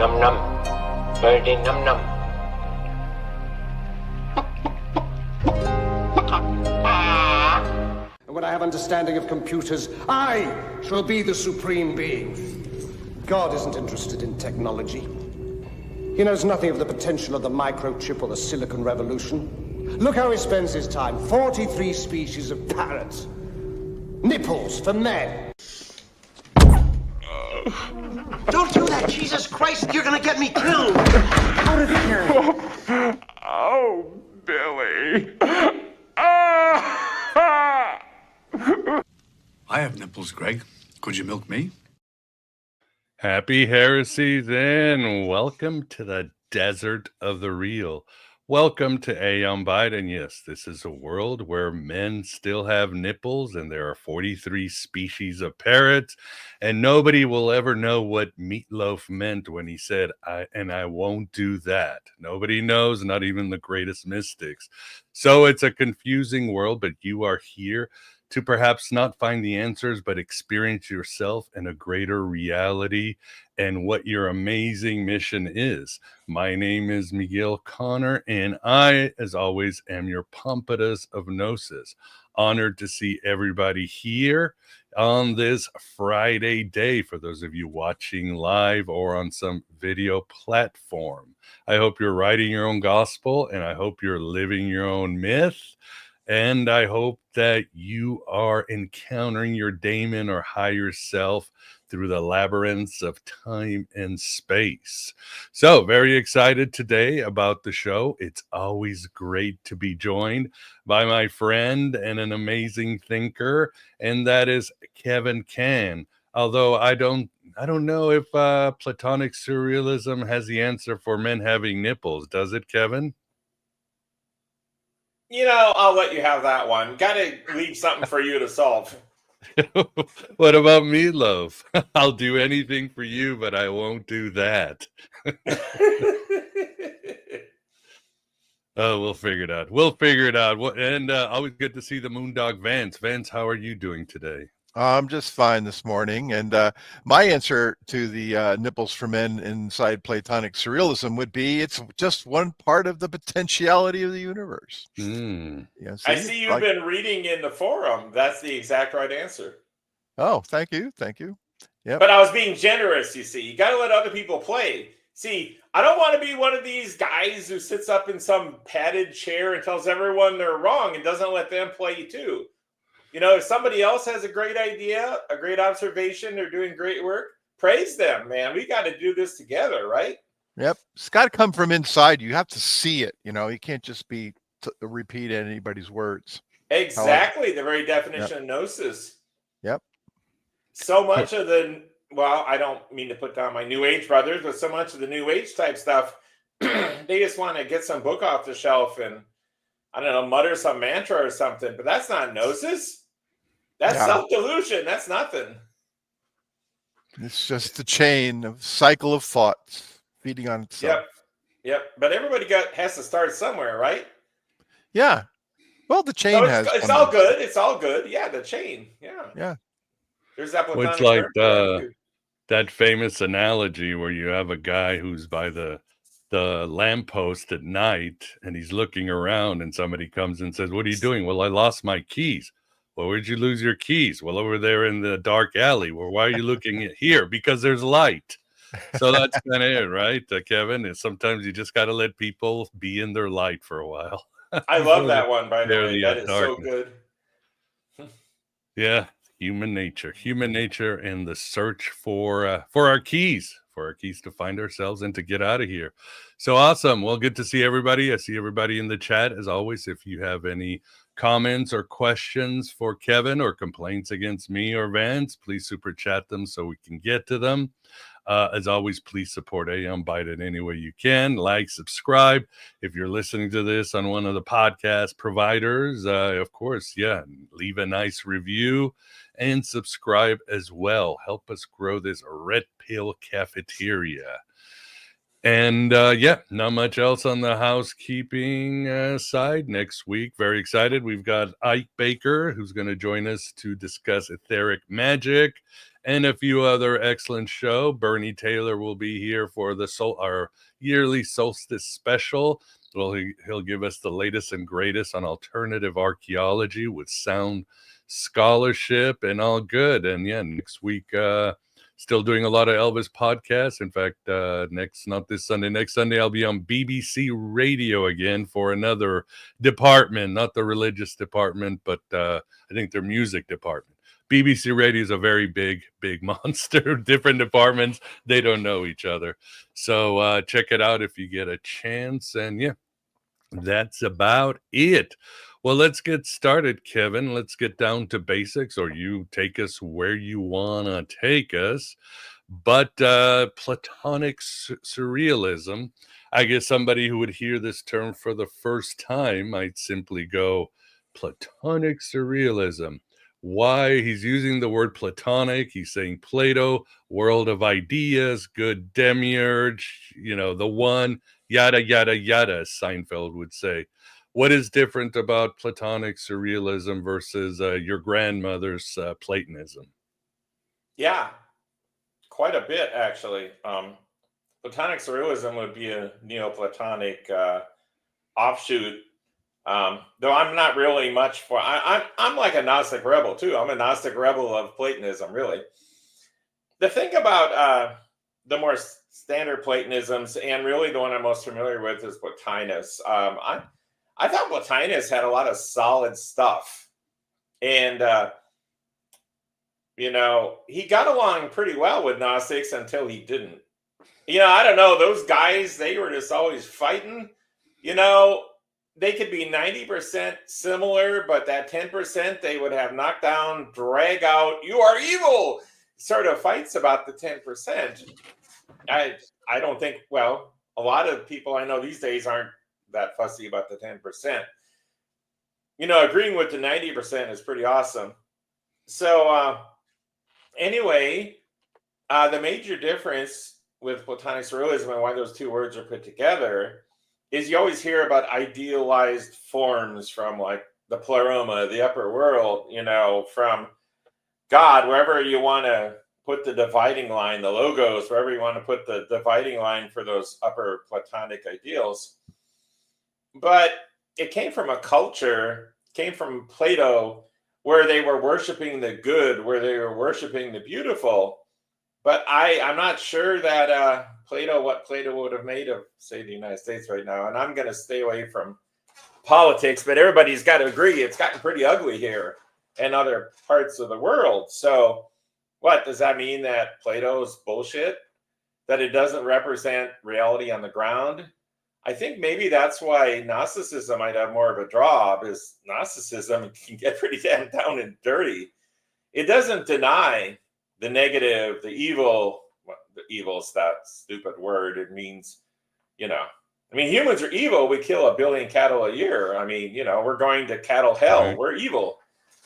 Num num. Birdie num num. When I have understanding of computers, I shall be the supreme being. God isn't interested in technology. He knows nothing of the potential of the microchip or the silicon revolution. Look how he spends his time. 43 species of parrots. Nipples for men. Don't do that, Jesus Christ! You're gonna get me killed! Out of here! Oh, Billy. I have nipples, Greg. Could you milk me? Happy heresies and welcome to the desert of the real. Welcome to Aeon Biden. Yes, this is a world where men still have nipples and there are 43 species of parrots, and nobody will ever know what Meatloaf meant when he said, I won't do that. Nobody knows, not even the greatest mystics. So it's a confusing world, but you are here to perhaps not find the answers, but experience yourself in a greater reality and what your amazing mission is. My name is Miguel Connor, and I, as always, am your pompatus of Gnosis. Honored to see everybody here on this Friday day, for those of you watching live or on some video platform. I hope you're writing your own gospel, and I hope you're living your own myth. And I hope that you are encountering your daemon or higher self through the labyrinths of time and space. So very excited today about the show. It's always great to be joined by my friend and an amazing thinker, and that is Kevin Cann. Although I don't know if Platonic Surrealism has the answer for men having nipples. Does it, Kevin? You know, I'll let you have that one. Got to leave something for you to solve. What about Meatloaf? I'll do anything for you, but I won't do that. Oh, we'll figure it out. And always good to see the Moondog Vance. Vance, how are you doing today? I'm just fine this morning, and my answer to the nipples for men inside Platonic Surrealism would be it's just one part of the potentiality of the universe. Yeah, I see you've been reading in the forum. That's the exact right answer. Oh, thank you. Yeah. But I was being generous, you see. You got to let other people play. See, I don't want to be one of these guys who sits up in some padded chair and tells everyone they're wrong and doesn't let them play too. You know, if somebody else has a great idea, a great observation, they're doing great work, praise them, man. We got to do this together, right? Yep. It's got to come from inside. You have to see it. You know, you can't just be repeat anybody's words. Exactly. The very definition of Gnosis. Yep. So much of I don't mean to put down my New Age brothers, but so much of the New Age type stuff, they just want to get some book off the shelf and, I don't know, mutter some mantra or something, but that's not Gnosis. That's self-delusion. That's nothing. It's just a chain of cycle of thoughts feeding on itself. Yep. But everybody has to start somewhere, right? Yeah. Well, the chain It's all good. It's all good. Yeah, the chain. Yeah. There's that. Well, it's like that famous analogy where you have a guy who's by the lamppost at night and he's looking around and somebody comes and says, "What are you doing?" "Well, I lost my keys." "Well, where'd you lose your keys?" "Well, over there in the dark alley." "Well, why are you looking at here?" "Because there's light." So that's kind of it, right, Kevin? And sometimes you just got to let people be in their light for a while. I love that one, by the way. That is darkness. So good. Yeah, human nature and the search for our keys. For our keys to find ourselves and to get out of here. So awesome. Well, good to see everybody. I see everybody in the chat. As always, if you have any comments or questions for Kevin or complaints against me or Vance, please super chat them so we can get to them. As always, please support Aeon Biden any way you can. Like, subscribe. If you're listening to this on one of the podcast providers, of course, leave a nice review and subscribe as well. Help us grow this red pill cafeteria. And not much else on the housekeeping side next week. Very excited. We've got Ike Baker, who's going to join us to discuss etheric magic and a few other excellent show. Bernie Taylor will be here for our yearly solstice special. Well, he'll give us the latest and greatest on alternative archaeology with sound scholarship and all good. And yeah, next week, still doing a lot of Elvis podcasts. In fact, next Sunday, I'll be on BBC Radio again for another department, not the religious department, but I think their music department. BBC Radio is a very big monster. Different departments, they don't know each other. So check it out if you get a chance. And yeah, that's about it. Well, let's get started, Kevin. Let's get down to basics, or you take us where you want to take us. But Platonic Surrealism, I guess somebody who would hear this term for the first time might simply go, Platonic Surrealism. Why? He's using the word Platonic. He's saying Plato, world of ideas, good Demiurge, the one, yada, yada, yada, as Seinfeld would say. What is different about Platonic Surrealism versus your grandmother's Platonism? Yeah, quite a bit, actually. Platonic Surrealism would be a Neoplatonic offshoot. Though I'm not really much for, I'm like a Gnostic rebel too. I'm a Gnostic rebel of Platonism, really. The thing about the more standard Platonisms, and really the one I'm most familiar with, is Plotinus. I thought Plotinus had a lot of solid stuff, and he got along pretty well with Gnostics until he didn't. I don't know, those guys, they were just always fighting. They could be 90% similar, but that 10% they would have knocked down, drag out, you are evil, sort of fights about the 10%. I don't think, well, a lot of people I know these days aren't that fussy about the 10%. Agreeing with the 90% is pretty awesome. So anyway, the major difference with Platonic Surrealism and why those two words are put together is you always hear about idealized forms from like the pleroma, the upper world, from God, wherever you want to put the dividing line, the logos, wherever you want to put the dividing line for those upper Platonic ideals. But it came from a culture, came from Plato, where they were worshiping the good, where they were worshiping the beautiful. But I'm not sure that what Plato would have made of, say, the United States right now. And I'm going to stay away from politics, but everybody's got to agree it's gotten pretty ugly here and other parts of the world. So what does that mean? That Plato's bullshit? That it doesn't represent reality on the ground? I think maybe that's why Gnosticism might have more of a draw, because Gnosticism can get pretty damn down and dirty. It doesn't deny the negative, the evil. Well, the evil's that stupid word. It means, humans are evil. We kill 1 billion cattle a year. We're going to cattle hell. Right. We're evil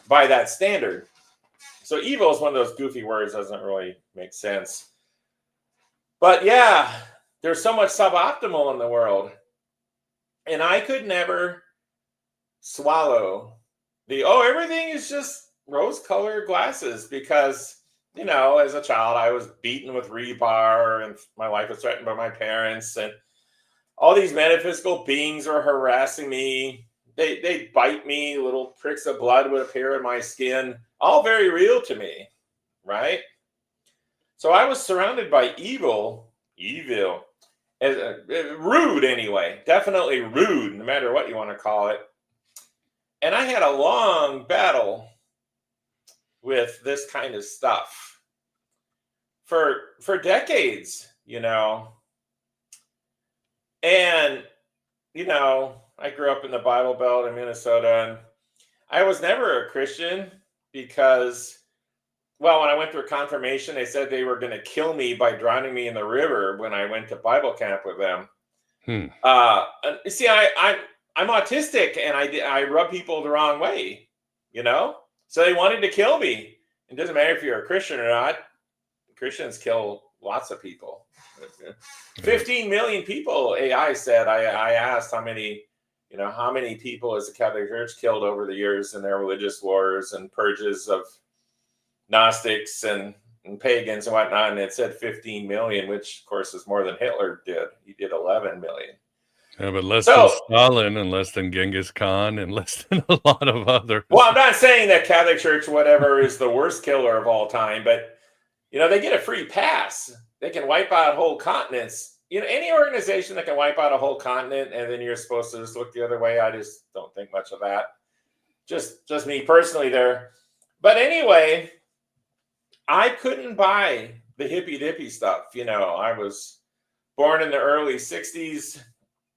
by that standard. So evil is one of those goofy words, doesn't really make sense. But yeah, there's so much suboptimal in the world. And I could never swallow everything is just rose-colored glasses, because as a child, I was beaten with rebar and my life was threatened by my parents, and all these metaphysical beings were harassing me. They'd bite me, little pricks of blood would appear in my skin, all very real to me, right? So I was surrounded by evil, rude anyway, definitely rude, no matter what you want to call it. And I had a long battle with this kind of stuff for decades, And, I grew up in the Bible Belt in Minnesota, and I was never a Christian because, well, when I went through confirmation, they said they were going to kill me by drowning me in the river when I went to Bible camp with them. See, I'm autistic, and I rub people the wrong way, So they wanted to kill me. It doesn't matter if you're a Christian or not. Christians kill lots of people. 15 million people, AI said. I asked how many people has the Catholic Church killed over the years in their religious wars and purges of Gnostics and and pagans and whatnot, and it said 15 million, which of course is more than Hitler did. He did 11 million. Yeah, but less than Stalin and less than Genghis Khan and less than a lot of others. Well, I'm not saying that Catholic Church, whatever, is the worst killer of all time, but, you know, they get a free pass. They can wipe out whole continents. You know, any organization that can wipe out a whole continent and then you're supposed to just look the other way, I just don't think much of that. Just me personally there. But anyway, I couldn't buy the hippy dippy stuff. You know, I was born in the early 60s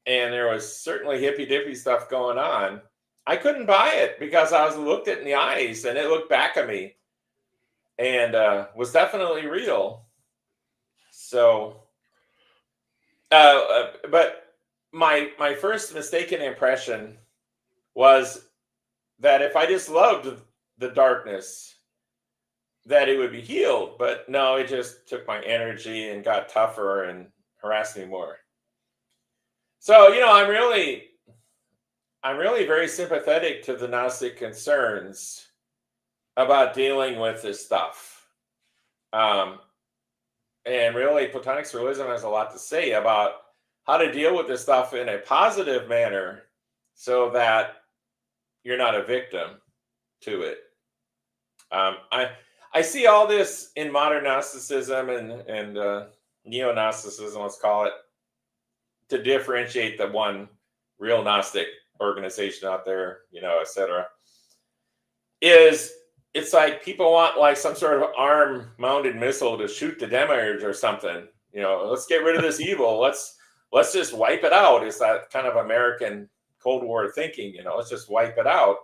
and there was certainly hippy dippy stuff going on. I couldn't buy it because I was looked at in the eyes and it looked back at me and was definitely real. So, but my first mistaken impression was that if I just loved the darkness, that it would be healed. But no, it just took my energy and got tougher and harassed me more. So, you know, I'm really very sympathetic to the Gnostic concerns about dealing with this stuff. And really, Platonic Surrealism has a lot to say about how to deal with this stuff in a positive manner so that you're not a victim to it. I see all this in modern Gnosticism and neo-Gnosticism, let's call it, to differentiate the one real Gnostic organization out there, you know, etc. It's like people want like some sort of arm-mounted missile to shoot the Demiurge or something. You know, let's get rid of this evil. Let's just wipe it out. It's that kind of American Cold War thinking, you know, let's just wipe it out.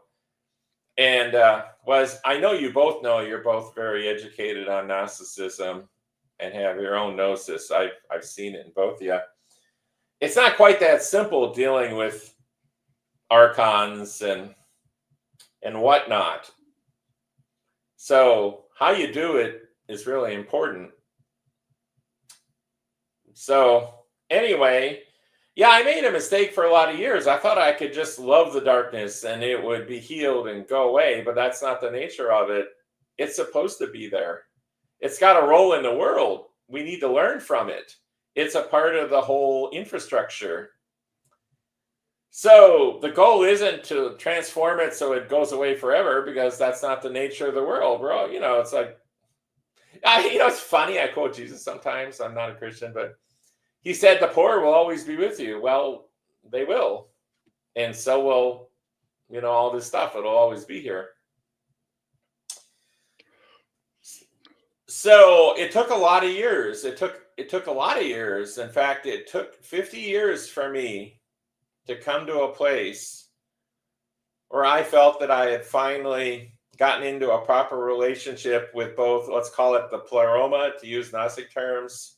And I know you both know you're both very educated on Gnosticism and have your own Gnosis. I've seen it in both of you. It's not quite that simple dealing with Archons and whatnot. So how you do it is really important. So anyway, yeah, I made a mistake for a lot of years. I thought I could just love the darkness and it would be healed and go away, but that's not the nature of it. It's supposed to be there. It's got a role in the world. We need to learn from it. It's a part of the whole infrastructure. So the goal isn't to transform it so it goes away forever, because that's not the nature of the world. We're all, you know, it's like, you know, it's funny. I quote Jesus sometimes. I'm not a Christian, but he said, the poor will always be with you. Well, they will. And so will, you know, all this stuff. It'll always be here. So it took a lot of years. It took a lot of years. In fact, it took 50 years for me to come to a place where I felt that I had finally gotten into a proper relationship with both, let's call it the pleroma, to use Gnostic terms,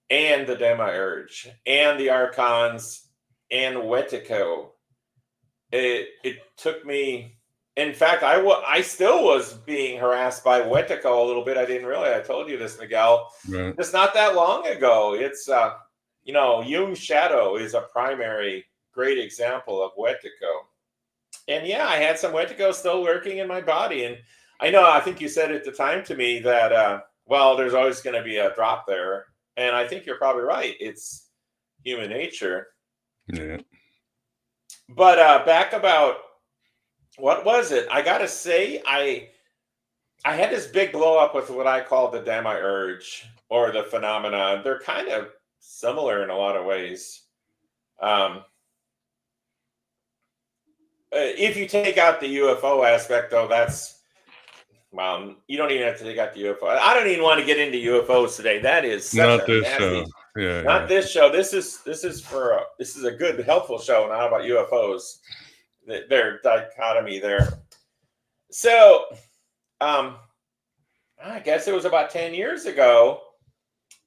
and the Demiurge, and the Archons, and Wetiko. It took me, in fact, I still was being harassed by Wetiko a little bit. I didn't realize. I told you this, Miguel. Right. It's not that long ago. It's, you know, Jung's shadow is a primary great example of Wetiko. And yeah, I had some Wetiko still lurking in my body. And I think you said at the time to me that, well, there's always going to be a drop there. And I think you're probably right. It's human nature. Yeah. But back about, what was it? I got to say, I had this big blow up with what I call the Demiurge, or the phenomena. They're kind of similar in a lot of ways. If you take out the UFO aspect, though, that's, well, you don't even have to take out the UFO. I don't even want to get into UFOs today. That is such Not a this nasty, show. Yeah. not this show. This is a good, helpful show, not about UFOs. Their dichotomy there. So, I guess it was about 10 years ago,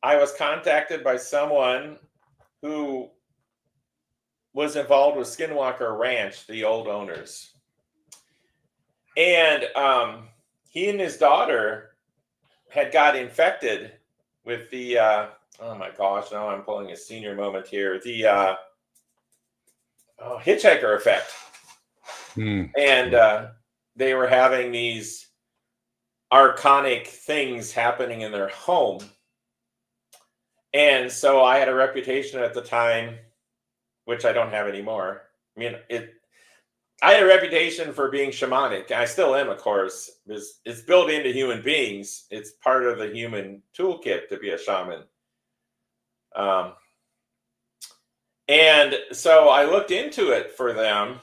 I was contacted by someone who was involved with Skinwalker Ranch, the old owners. And he and his daughter had got infected with the, oh my gosh, now I'm pulling a senior moment here, the hitchhiker effect. And they were having these archonic things happening in their home. And so I had a reputation at the time, which I don't have anymore. I mean, I had a reputation for being shamanic. I still am, of course. It's built into human beings. It's part of the human toolkit to be a shaman. And so I looked into it for them,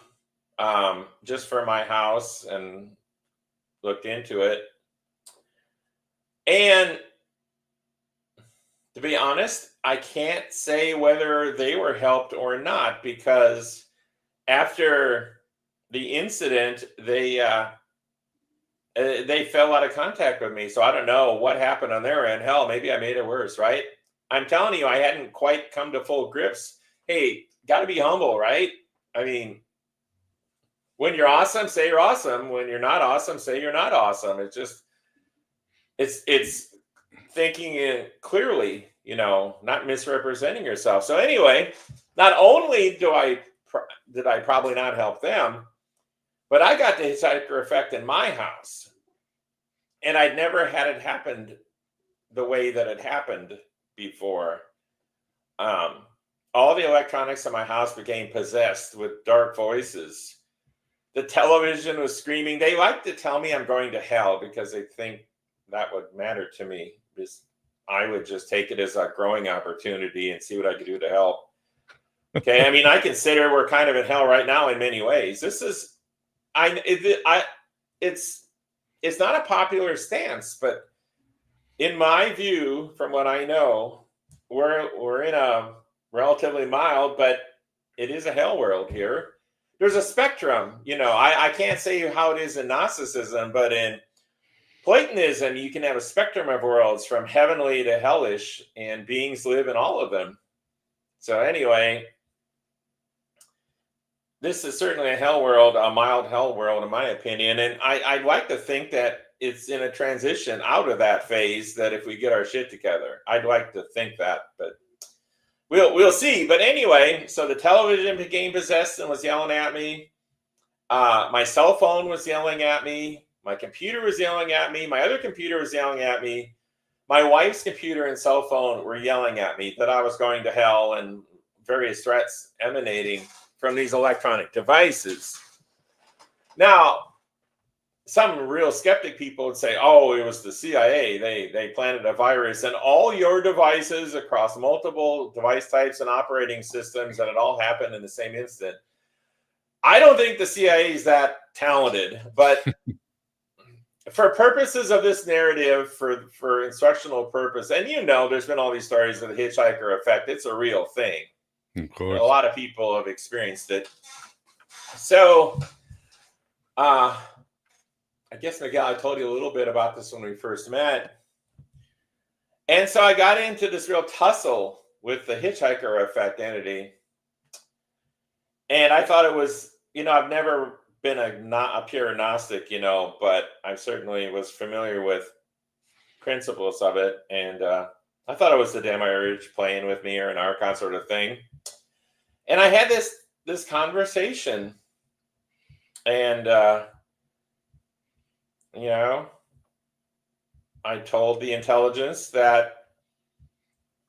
just for my house, and looked into it. And to be honest, I can't say whether they were helped or not, because after the incident, they fell out of contact with me. So I don't know what happened on their end. Hell, maybe I made it worse, right? I'm telling you, I hadn't quite come to full grips. Hey, got to be humble, right? I mean, when you're awesome, say you're awesome. When you're not awesome, say you're not awesome. It's just, it's thinking it clearly, you know, not misrepresenting yourself. So anyway, not only did I probably not help them, but I got the hitchhiker effect in my house, and I'd never had it happen the way that it happened before. All the electronics in my house became possessed with dark voices. The television was screaming. They like to tell me I'm going to hell because they think that would matter to me. Because I would just take it as a growing opportunity and see what I could do to help. Okay, I mean, I consider we're kind of in hell right now in many ways. This is, it's not a popular stance, but in my view, from what I know, we're in a relatively mild, but it is a hell world here. There's a spectrum, you know. I can't say how it is in Gnosticism, but in Platonism, you can have a spectrum of worlds from heavenly to hellish, and beings live in all of them. So anyway, this is certainly a hell world, a mild hell world, in my opinion. And I'd like to think that it's in a transition out of that phase, that if we get our shit together, I'd like to think that, but we'll see. But anyway, so the television became possessed and was yelling at me. My cell phone was yelling at me. My computer was yelling at me. My other computer was yelling at me. My wife's computer and cell phone were yelling at me that I was going to hell, and various threats emanating from these electronic devices. Now, some real skeptic people would say, oh, it was the CIA. They planted a virus in all your devices across multiple device types and operating systems, and it all happened in the same instant. I don't think the CIA is that talented, but for purposes of this narrative, for instructional purpose, and you know, there's been all these stories of the hitchhiker effect. It's a real thing. Of course. A lot of people have experienced it. So, I guess, Miguel, I told you a little bit about this when we first met. And so I got into this real tussle with the hitchhiker effect entity. And I thought it was, you know, I've never been a pure Gnostic, you know, but I certainly was familiar with principles of it. And I thought it was the Demiurge playing with me, or an Archon sort of thing. And I had this conversation, and you know, I told the intelligence that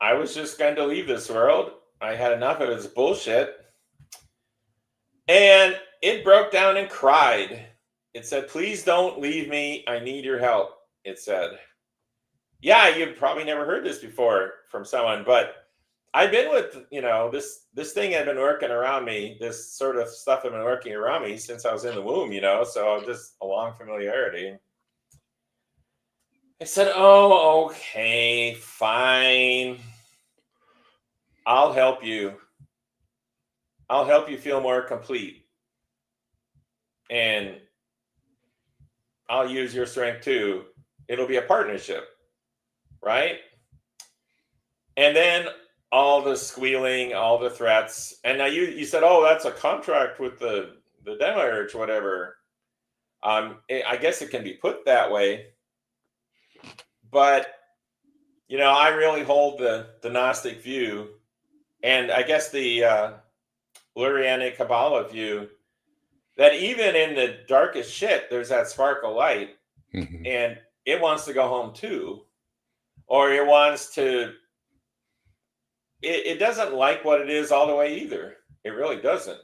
I was just going to leave this world. I had enough of its bullshit. And it broke down and cried. It said, please don't leave me. I need your help. It said, yeah, you've probably never heard this before from someone, but I've been with, you know, this thing had been working around me. This sort of stuff had been working around me since I was in the womb, you know, so just a long familiarity. I said, oh, okay, fine. I'll help you. I'll help you feel more complete. And I'll use your strength too. It'll be a partnership, right? And then all the squealing, all the threats. And now you said, oh, that's a contract with the Demiurge, whatever. I guess it can be put that way. But, you know, I really hold the Gnostic view, and I guess the Lurianic Kabbalah view, that even in the darkest shit, there's that spark of light. Mm-hmm. And it wants to go home too, or it wants to, it doesn't like what it is all the way either. It really doesn't.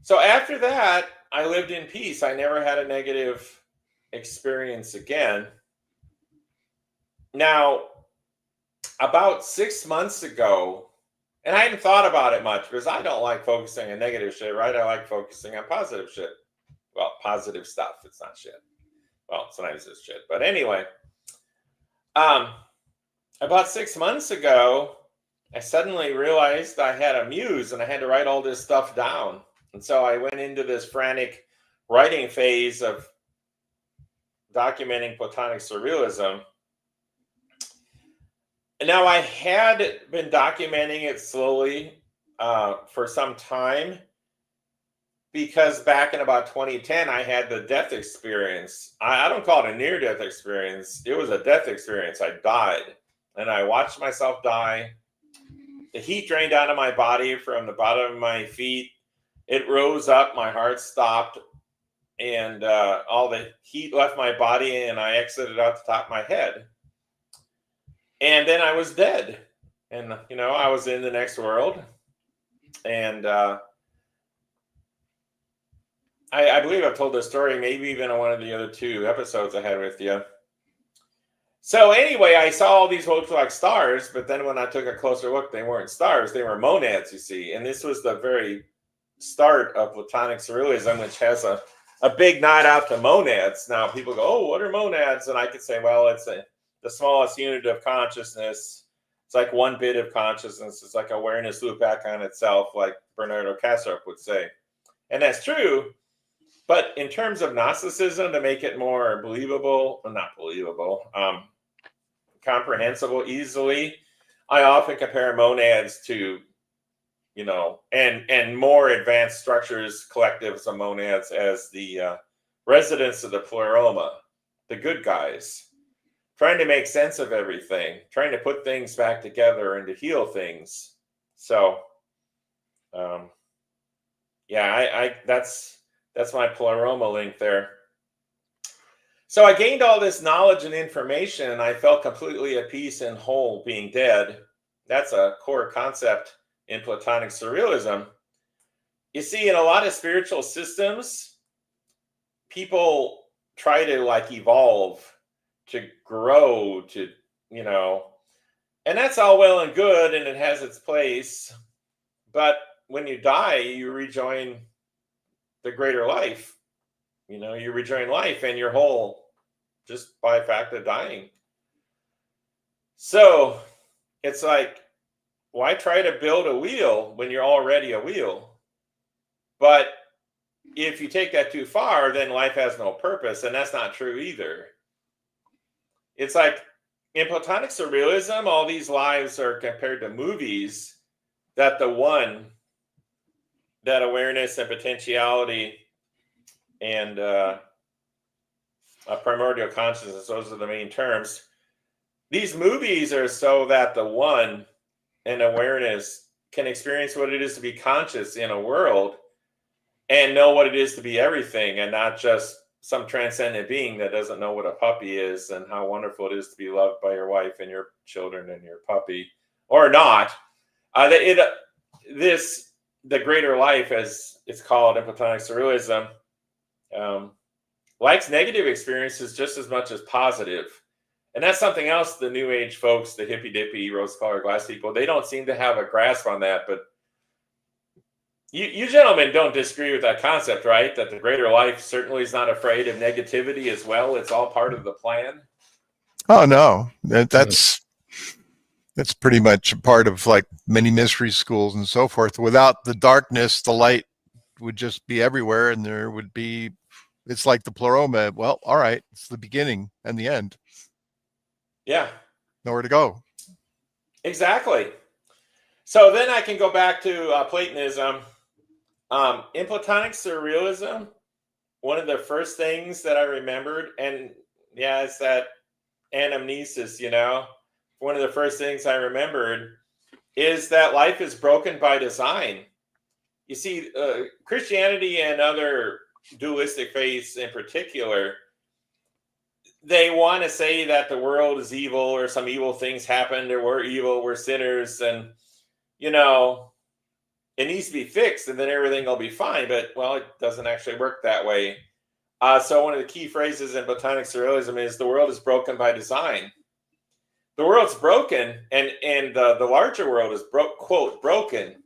So after that, I lived in peace. I never had a negative experience again. Now, about 6 months ago, and I hadn't thought about it much because I don't like focusing on negative shit, right? I like focusing on positive shit. Well, positive stuff. It's not shit. Well, sometimes it's shit. But anyway, about 6 months ago, I suddenly realized I had a muse and I had to write all this stuff down. And so I went into this frantic writing phase of documenting Platonic Surrealism. Now, I had been documenting it slowly for some time because back in about 2010, I had the death experience. I don't call it a near-death experience. It was a death experience. I died, and I watched myself die. The heat drained out of my body from the bottom of my feet. It rose up. My heart stopped, and all the heat left my body, and I exited out the top of my head. And then I was dead, and I was in the next world, and I believe I've told this story, maybe even on one of the other 2 episodes I had with you. So anyway, I saw all these what looked like stars, but then when I took a closer look, they weren't stars; they were monads, you see. And this was the very start of Platonic Surrealism, which has a big nod out to monads. Now people go, "Oh, what are monads?" And I could say, well, it's the smallest unit of consciousness. It's like 1 bit of consciousness. It's like awareness loop back on itself, like Bernardo Kastrup would say. And that's true. But in terms of Gnosticism, to make it more believable, well, not believable, comprehensible easily, I often compare monads to, and more advanced structures, collectives of monads as the residents of the pleroma, the good guys, trying to make sense of everything, trying to put things back together and to heal things. So, that's my pleroma link there. So I gained all this knowledge and information, and I felt completely at peace and whole being dead. That's a core concept in Platonic Surrealism. You see, in a lot of spiritual systems, people try to evolve, to grow, to, and that's all well and good, and it has its place. But when you die, you rejoin the greater life. You rejoin life, and you're whole just by fact of dying. So it's like, why try to build a wheel when you're already a wheel? But if you take that too far, then life has no purpose, and that's not true either. It's like in Platonic Surrealism, all these lives are compared to movies that the one, that awareness and potentiality and a primordial consciousness, those are the main terms. These movies are so that the one and awareness can experience what it is to be conscious in a world and know what it is to be everything, and not just some transcendent being that doesn't know what a puppy is and how wonderful it is to be loved by your wife and your children and your puppy, or not. The greater life, as it's called in Platonic Surrealism, likes negative experiences just as much as positive. And that's something else the New Age folks, the hippy-dippy, rose-colored glass people, they don't seem to have a grasp on that. But you gentlemen don't disagree with that concept, right? That the greater life certainly is not afraid of negativity as well. It's all part of the plan. Oh, no. That's pretty much a part of many mystery schools and so forth. Without the darkness, the light would just be everywhere, and there would be, it's like the pleroma. Well, all right, it's the beginning and the end. Yeah. Nowhere to go. Exactly. So then I can go back to Platonism. In Platonic Surrealism, one of the first things that I remembered, and it's that anamnesis, one of the first things I remembered is that life is broken by design. You see, Christianity and other dualistic faiths in particular, they want to say that the world is evil or some evil things happened or we're evil, we're sinners, and it needs to be fixed and then everything will be fine. But well, it doesn't actually work that way. So one of the key phrases in Platonic Surrealism is the world is broken by design. The world's broken, and the larger world is quote broken.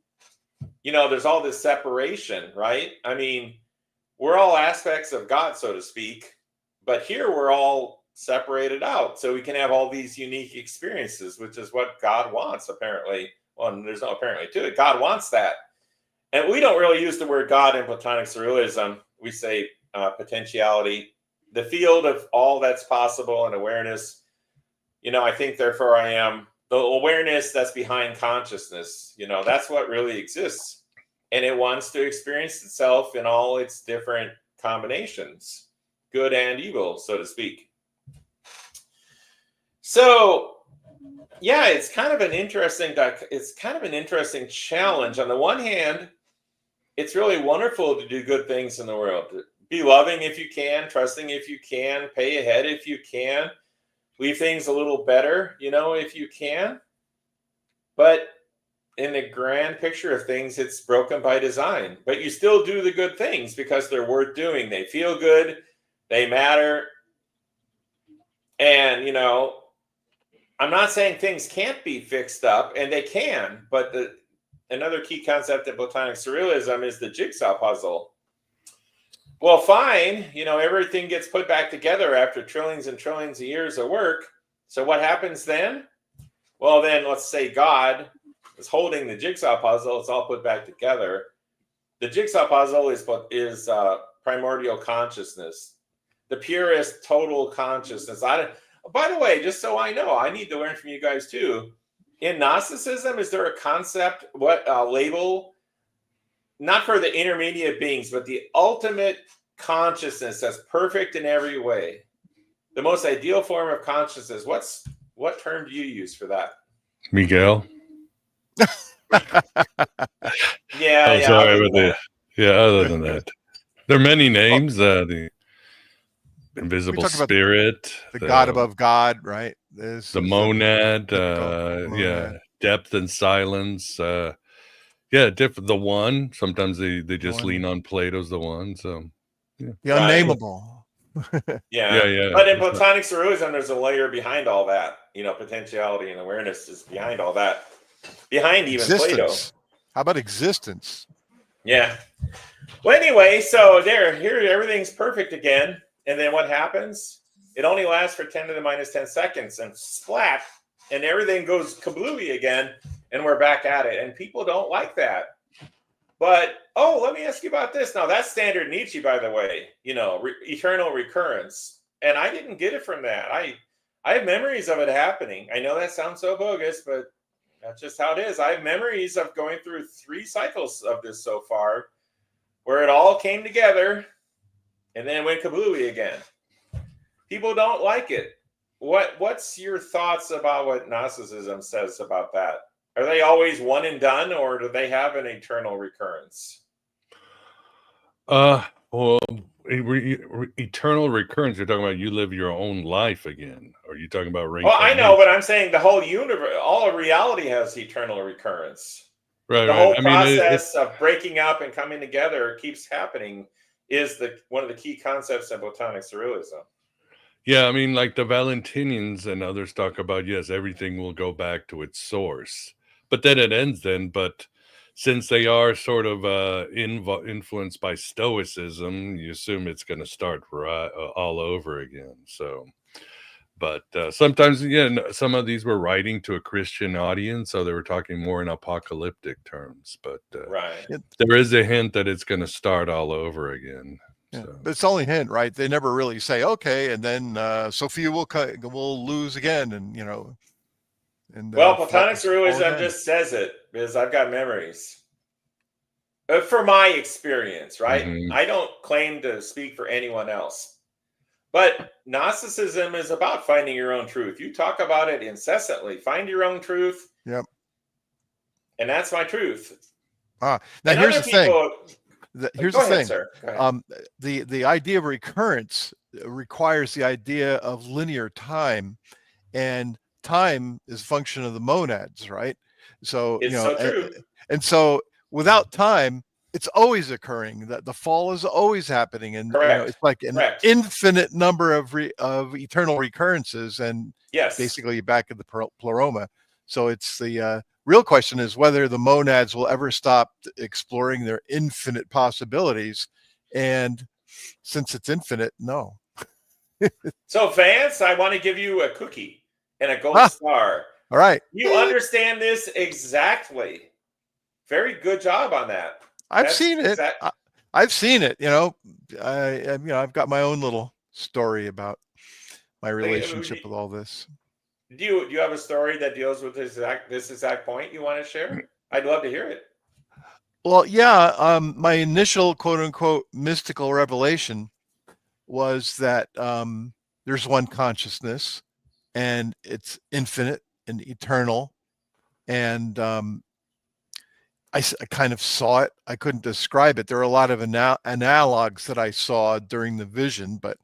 There's all this separation, right? I mean, we're all aspects of God, so to speak, but here we're all separated out, so we can have all these unique experiences, which is what God wants, apparently. Well, there's no apparently to it. God wants that, and we don't really use the word God in Platonic Surrealism. We say potentiality, the field of all that's possible and awareness. I think, therefore I am. The awareness that's behind consciousness, that's what really exists. And it wants to experience itself in all its different combinations, good and evil, so to speak. So, yeah, it's kind of an interesting challenge. On the one hand, it's really wonderful to do good things in the world. Be loving if you can, trusting if you can, pay ahead if you can. Leave things a little better, if you can. But in the grand picture of things, it's broken by design. But you still do the good things because they're worth doing. They feel good. They matter. And, I'm not saying things can't be fixed up, and they can. But another key concept in Platonic Surrealism is the jigsaw puzzle. Well, fine, everything gets put back together after trillions and trillions of years of work. So what happens then? Well, then let's say God is holding the jigsaw puzzle. It's all put back together. The jigsaw puzzle is primordial consciousness, the purest total consciousness. By the way, just so I know, I need to learn from you guys too. In Gnosticism, is there a concept, label? Not for the intermediate beings, but the ultimate consciousness that's perfect in every way. The most ideal form of consciousness. What term do you use for that? Miguel. Yeah. Sorry, other than that, there are many names. The invisible spirit, the God above God, right? The monad, depth and silence. The one. Sometimes they just lean on Plato's the one. So the unnameable. Yeah. But in Platonic Surrealism, there's a layer behind all that. Potentiality and awareness is behind all that. Behind even Plato. How about existence? Yeah. Well, anyway, so here everything's perfect again, and then what happens? It only lasts for 10 to the minus 10 seconds, and splat, and everything goes kablooey again. And we're back at it. And people don't like that. But, let me ask you about this. Now, that's standard Nietzsche, by the way, eternal recurrence. And I didn't get it from that. I have memories of it happening. I know that sounds so bogus, but that's just how it is. I have memories of going through 3 cycles of this so far, where it all came together and then went kablooey again. People don't like it. What's your thoughts about what Gnosticism says about that? Are they always one and done, or do they have an eternal recurrence? Eternal recurrence. You're talking about you live your own life again. Or are you talking about reincarnation? Well, I know, but I'm saying the whole universe, all of reality has eternal recurrence. Right. The whole process of breaking up and coming together keeps happening is one of the key concepts of Platonic Surrealism. Yeah, I mean, like the Valentinians and others talk about, yes, everything will go back to its source. But then it ends then. But since they are sort of influenced by Stoicism, you assume it's going to start all over again. So, but sometimes, some of these were writing to a Christian audience, so they were talking more in apocalyptic terms. But there is a hint that it's going to start all over again. Yeah, so. But it's only a hint, right? They never really say, okay, and then Sophia will lose again, and Platonic Surrealism just says it because I've got memories. For my experience, right? Mm-hmm. I don't claim to speak for anyone else. But Gnosticism is about finding your own truth. You talk about it incessantly. Find your own truth. Yep. And that's my truth. Now here's the thing. Here's Go the ahead, thing. sir. Go ahead. The idea of recurrence requires the idea of linear time, and time is a function of the monads, right? So It's so true. and so without time, it's always occurring. That the fall is always happening, and Correct. it's like an Correct. infinite number of eternal recurrences, and Yes. basically back in the pleroma. So it's the real question is whether the monads will ever stop exploring their infinite possibilities, and since it's infinite, no. So, Vance, I want to give you a cookie and a gold star. All right. You understand this exactly. Very good job on that. I've seen it. I've seen it. I've got my own little story about my relationship with all this. Do you have a story that deals with this exact point you want to share? I'd love to hear it. Well, yeah. My initial quote unquote mystical revelation was that there's one consciousness, and it's infinite and eternal, and I kind of saw it. I couldn't describe it. There are a lot of analogs that I saw during the vision, but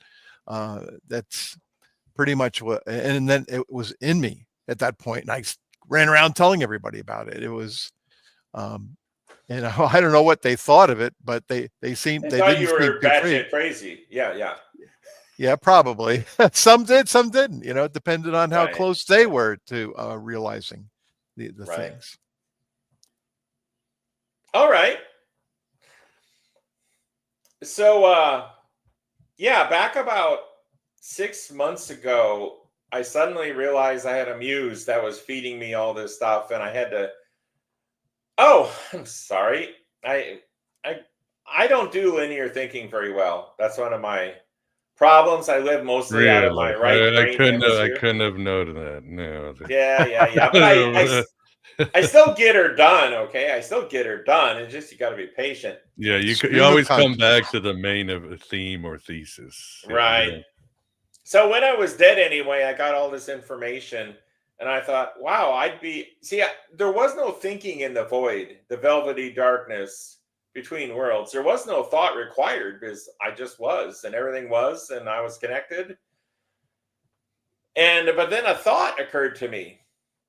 that's pretty much what. And then it was in me at that point, and I ran around telling everybody about it. It was, I don't know what they thought of it, but they seemed they thought didn't you were seem batshit crazy. Yeah, probably. Some did, some didn't. It depended on how Right. close they were to realizing the Right. things. All right. So, back about 6 months ago, I suddenly realized I had a muse that was feeding me all this stuff, and I had to. Oh, I'm sorry. I don't do linear thinking very well. That's one of my problems. I live mostly out of my right brain hemisphere. I couldn't have noted that. No. Yeah. But I still get her done, okay? I still get her done. It's just you got to be patient. Yeah, you always come back to the main of a theme or thesis. Right. Yeah. So when I was dead anyway, I got all this information, and I thought, wow, there was no thinking in the void, the velvety darkness between worlds. There was no thought required because I just was, and everything was, and I was connected. But then a thought occurred to me.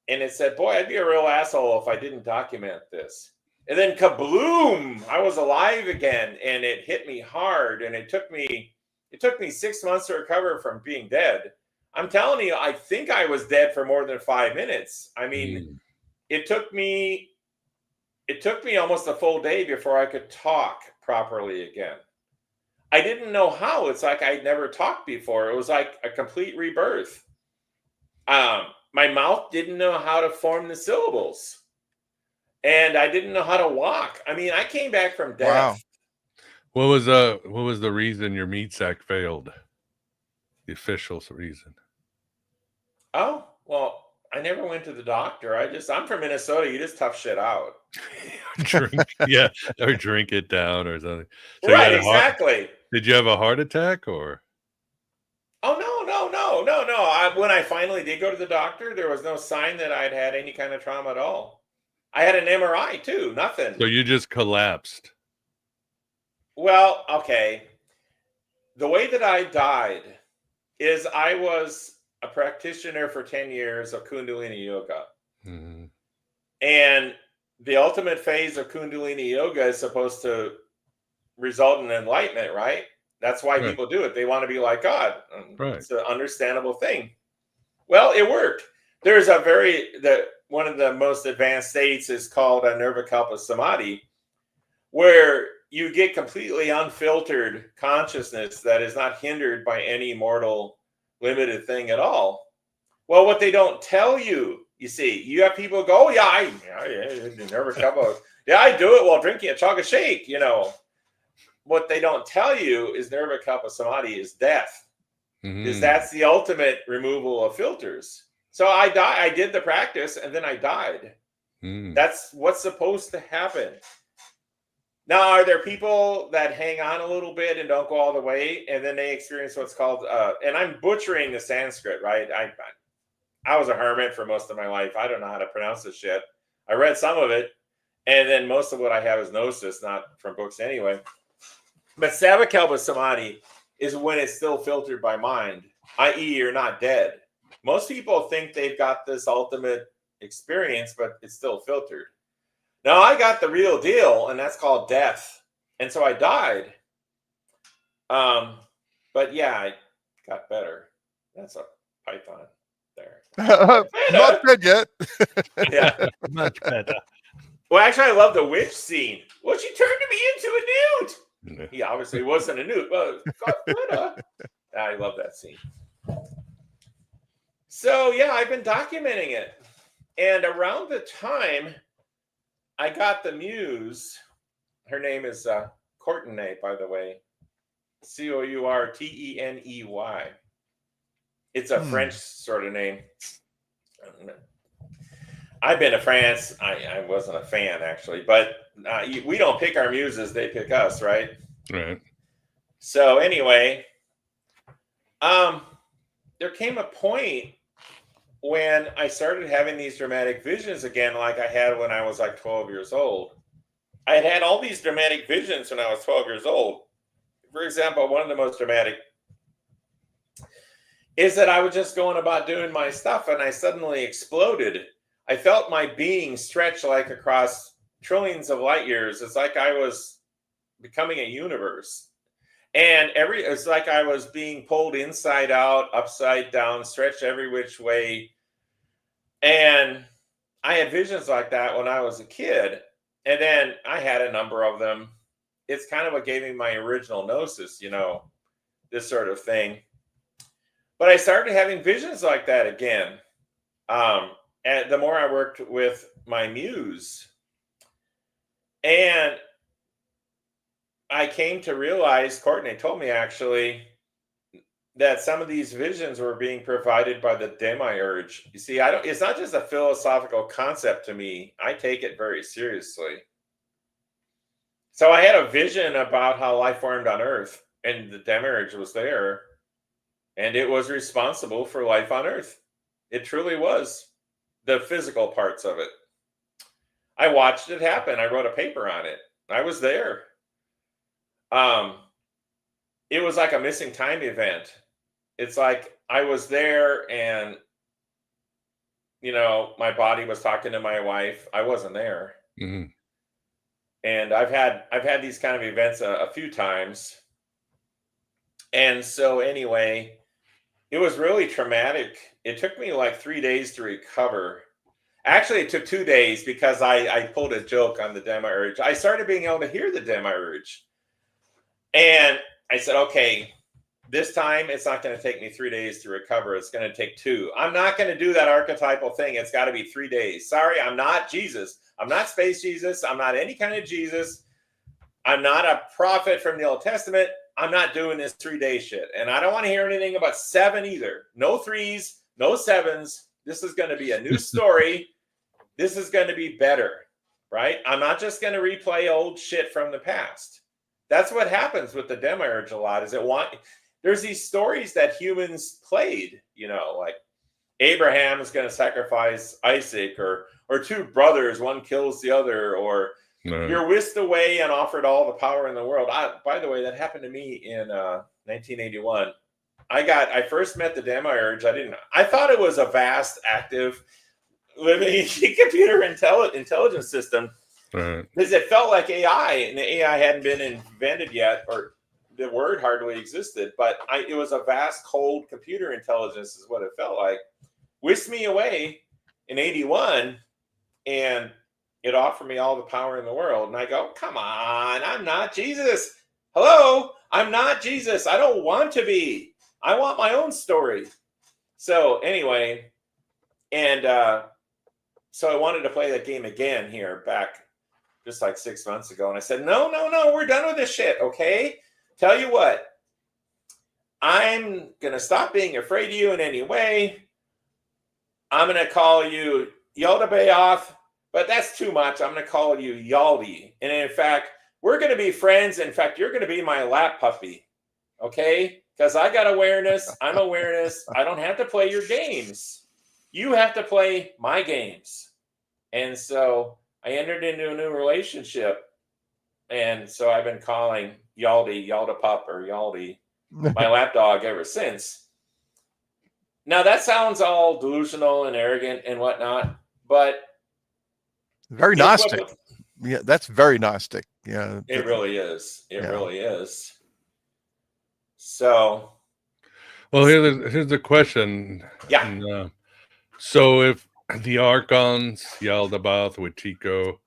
And it said, boy, I'd be a real asshole if I didn't document this. And then kabloom, I was alive again, and it hit me hard. And it took me 6 months to recover from being dead. I'm telling you, I think I was dead for more than 5 minutes. I mean, it took me almost a full day before I could talk properly again. I didn't know how. It's like I'd never talked before. It was like a complete rebirth. My mouth didn't know how to form the syllables, and I didn't know how to walk. I mean, I came back from death. Wow. What was the reason your meat sack failed? The official reason. Oh, well, I never went to the doctor. I'm from Minnesota. You just tough shit out. Or drink it down or something. So right, exactly. Did you have a heart attack or? Oh, no. When I finally did go to the doctor, there was no sign that I'd had any kind of trauma at all. I had an MRI too, nothing. So you just collapsed. Well, okay. The way that I died is I was a practitioner for 10 years of Kundalini Yoga. Mm-hmm. And the ultimate phase of Kundalini Yoga is supposed to result in enlightenment, right? That's why people do it. They want to be like God. Right. It's an understandable thing. Well, it worked. There's one of the most advanced states is called a Nirvikalpa Samadhi, where you get completely unfiltered consciousness that is not hindered by any mortal limited thing at all. Well, what they don't tell you, you see, you have people go, Nirvikalpa. Yeah, I do it while drinking a chocolate shake, What they don't tell you is Nirvikalpa Samadhi is death. Because that's the ultimate removal of filters. So I did the practice and then I died. That's what's supposed to happen. Now, are there people that hang on a little bit and don't go all the way, and then they experience what's called, and I'm butchering the Sanskrit, right? I was a hermit for most of my life. I don't know how to pronounce this shit. I read some of it, And then most of what I have is Gnosis, not from books anyway. But Sabakalpa Samadhi is when it's still filtered by mind, i.e. you're not dead. Most people think they've got this ultimate experience, but it's still filtered. Now, I got the real deal, and that's called death. And so I died. But yeah, I got better. That's a python there. Not dead yet. Yeah. Much better. Well, actually, I love the witch scene. Well, she turned me into a newt. Yeah. He obviously wasn't a newt. Well, I love that scene. So, yeah, I've been documenting it. And around the time I got the muse, her name is Courtenay, by the way. Courteney. It's a French sort of name. I've been to France. I wasn't a fan, actually. But we don't pick our muses. They pick us, right? Right. So anyway, there came a point when I started having these dramatic visions again, like I had when I was like 12 years old. I had all these dramatic visions when I was 12 years old. For example, one of the most dramatic is that I was just going about doing my stuff and I suddenly exploded. I felt my being stretch like across trillions of light years. It's like I was becoming a universe. And it's like I was being pulled inside out, upside down, stretched every which way. And I had visions like that when I was a kid. And then I had a number of them. It's kind of what gave me my original Gnosis, this sort of thing. But I started having visions like that again. And the more I worked with my muse. And I came to realize, Courtney told me actually, that some of these visions were being provided by the Demiurge. You see, it's not just a philosophical concept to me. I take it very seriously. So I had a vision about how life formed on Earth, and the Demiurge was there, and it was responsible for life on Earth. It truly was, the physical parts of it. I watched it happen. I wrote a paper on it. I was there. It was like a missing time event. It's like I was there and, my body was talking to my wife. I wasn't there. Mm-hmm. And I've had these kind of events a few times. And so anyway, it was really traumatic. It took me like 3 days to recover. Actually, it took 2 days because I pulled a joke on the Demiurge. I started being able to hear the Demiurge. And I said, okay, this time it's not going to take me 3 days to recover. It's going to take 2. I'm not going to do that archetypal thing. It's got to be 3 days. Sorry, I'm not Jesus. I'm not space Jesus. I'm not any kind of Jesus. I'm not a prophet from the Old Testament. I'm not doing this 3-day shit. And I don't want to hear anything about 7 either. No 3s, no 7s. This is going to be a new story. This is going to be better, right? I'm not just going to replay old shit from the past. That's what happens with the Demiurge a lot. There's these stories that humans played, like Abraham is going to sacrifice Isaac, or 2 brothers, one kills the other, or you're whisked away and offered all the power in the world. By the way, that happened to me in 1981. I first met the Demiurge. I thought it was a vast, active, living computer intelligence system. Right. Because it felt like AI, and the AI hadn't been invented yet, or the word hardly existed, but it was a vast, cold computer intelligence is what it felt like. Whisked me away in 81, and it offered me all the power in the world. And I go, come on, I'm not Jesus. Hello, I'm not Jesus. I don't want to be. I want my own story. So anyway, and so I wanted to play that game again here back just like 6 months ago. And I said, no, we're done with this shit, okay? Tell you what, I'm going to stop being afraid of you in any way. I'm going to call you Yaldabaoth, but that's too much. I'm going to call you Yaldi. And in fact, we're going to be friends. In fact, you're going to be my lap puppy, okay? Because I got awareness. I'm awareness. I don't have to play your games. You have to play my games. And so I entered into a new relationship. And so I've been calling Yaldi, Yalda Pup, or Yaldi, my lapdog ever since. Now, that sounds all delusional and arrogant and whatnot, but very Gnostic. Yeah, that's very Gnostic. Yeah, it really is. It really is. So, well, here's the question. Yeah. So, if the Archons, Yaldabaoth, Wetiko,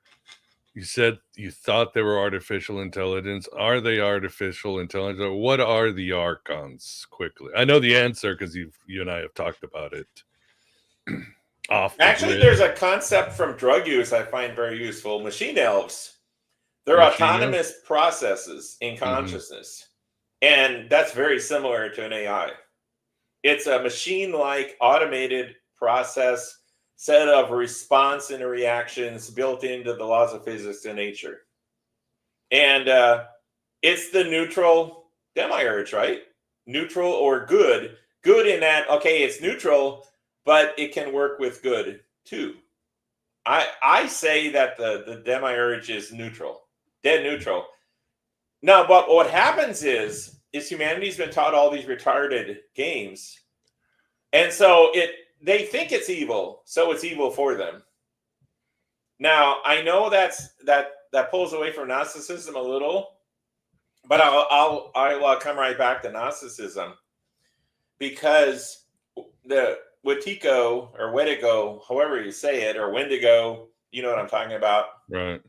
you said you thought they were artificial intelligence. Are they artificial intelligence? Or what are the Archons? Quickly, I know the answer because you and I have talked about it. Actually, there's a concept from drug use I find very useful. Machine elves. They're autonomous processes in consciousness. And that's very similar to an AI. It's a machine-like automated process set of response and reactions built into the laws of physics and nature. And it's the neutral Demiurge, right? Neutral or good. Good in that, okay, it's neutral, but it can work with good too. I say that the Demiurge is neutral, dead neutral. Now, but what happens is humanity's been taught all these retarded games. And so they think it's evil, so it's evil for them. Now, I know that pulls away from Gnosticism a little, but I'll come right back to Gnosticism, because the Wetiko or Wetigo, however you say it, or Wendigo, you know what I'm talking about. Right.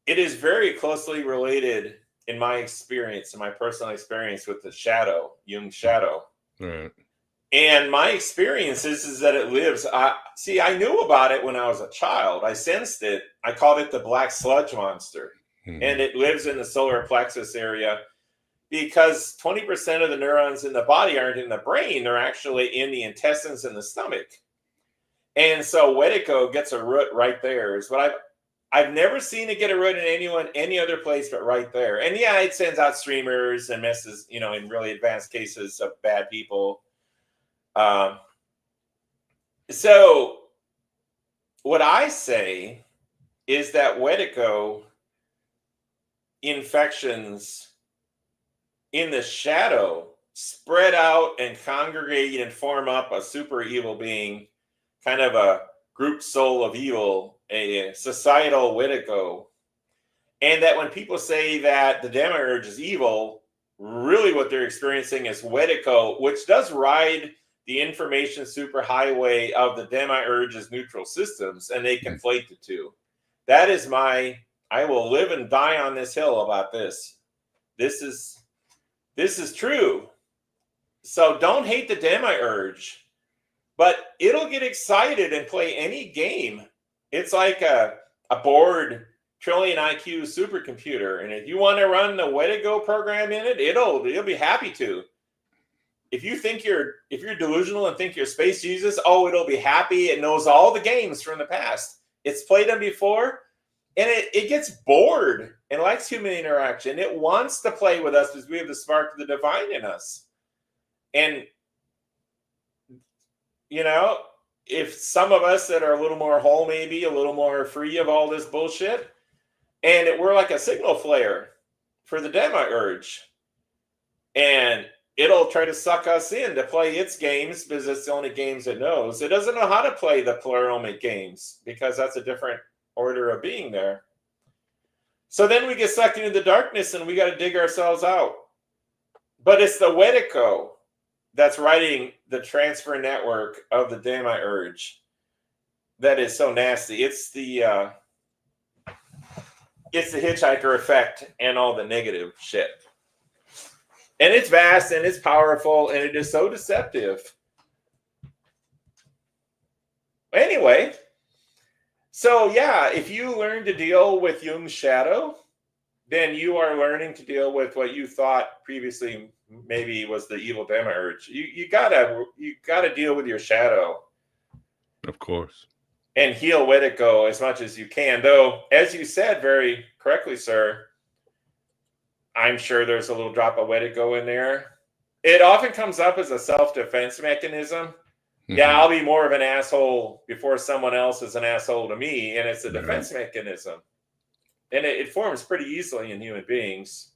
It is very closely related, in my experience, in my personal experience, with the shadow, Jung's shadow. Right. And my experience is that it lives. I knew about it when I was a child. I sensed it. I called it the black sludge monster. And it lives in the solar plexus area because 20% of the neurons in the body aren't in the brain. They're actually in the intestines and the stomach. And so Wetiko gets a root right there. Is what I've never seen it get a root in any other place but right there. And yeah, it sends out streamers and messes, in really advanced cases of bad people. So what I say is that Wetiko infections in the shadow spread out and congregate and form up a super evil being, kind of a group soul of evil, a societal Wetiko. And that when people say that the Demiurge is evil, really what they're experiencing is Wetiko, which does ride the information superhighway of the Demiurge's neutral systems, and they conflate the two. That is I will live and die on this hill about this. This is true. So don't hate the Demiurge, but it'll get excited and play any game. It's like a bored trillion IQ supercomputer, and if you want to run the Wetiko program in it, it'll be happy to. If you're delusional and think you're Space Jesus, it'll be happy. It knows all the games from the past. It's played them before, and it gets bored and likes human interaction. It wants to play with us because we have the spark of the divine in us. And, if some of us that are a little more whole, maybe a little more free of all this bullshit, and we're like a signal flare for the Demiurge, and it'll try to suck us in to play its games because it's the only games it knows. It doesn't know how to play the pluralmic games because that's a different order of being there. So then we get sucked into the darkness and we got to dig ourselves out. But it's the Wetiko that's writing the transfer network of the Demiurge that is so nasty. It's the hitchhiker effect and all the negative shit. And it's vast and it's powerful and it is so deceptive. Anyway, so yeah, if you learn to deal with Jung's shadow, then you are learning to deal with what you thought previously maybe was the evil Demiurge. You gotta deal with your shadow. Of course. And heal Wetiko as much as you can. Though, as you said very correctly, sir, I'm sure there's a little drop of Wetiko in there. It often comes up as a self-defense mechanism. Yeah, I'll be more of an asshole before someone else is an asshole to me, and it's a defense mechanism. And it forms pretty easily in human beings.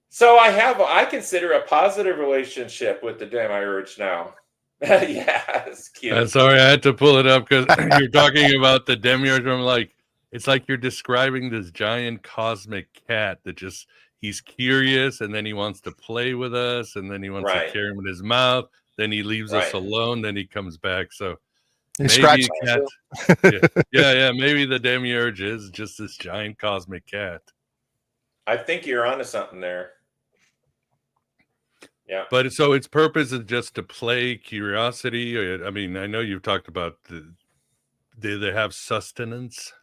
So I consider a positive relationship with the Demiurge now. Yeah, it's cute. Sorry, I had to pull it up because you're talking about the Demiurge. I'm like, it's like you're describing this giant cosmic cat that just, he's curious, and then he wants to play with us, and then he wants to carry him in his mouth, then he leaves us alone, then he comes back. So maybe maybe the Demiurge is just this giant cosmic cat. I think you're onto something there. Yeah. But so its purpose is just to play curiosity. I mean, I know you've talked about do they have sustenance?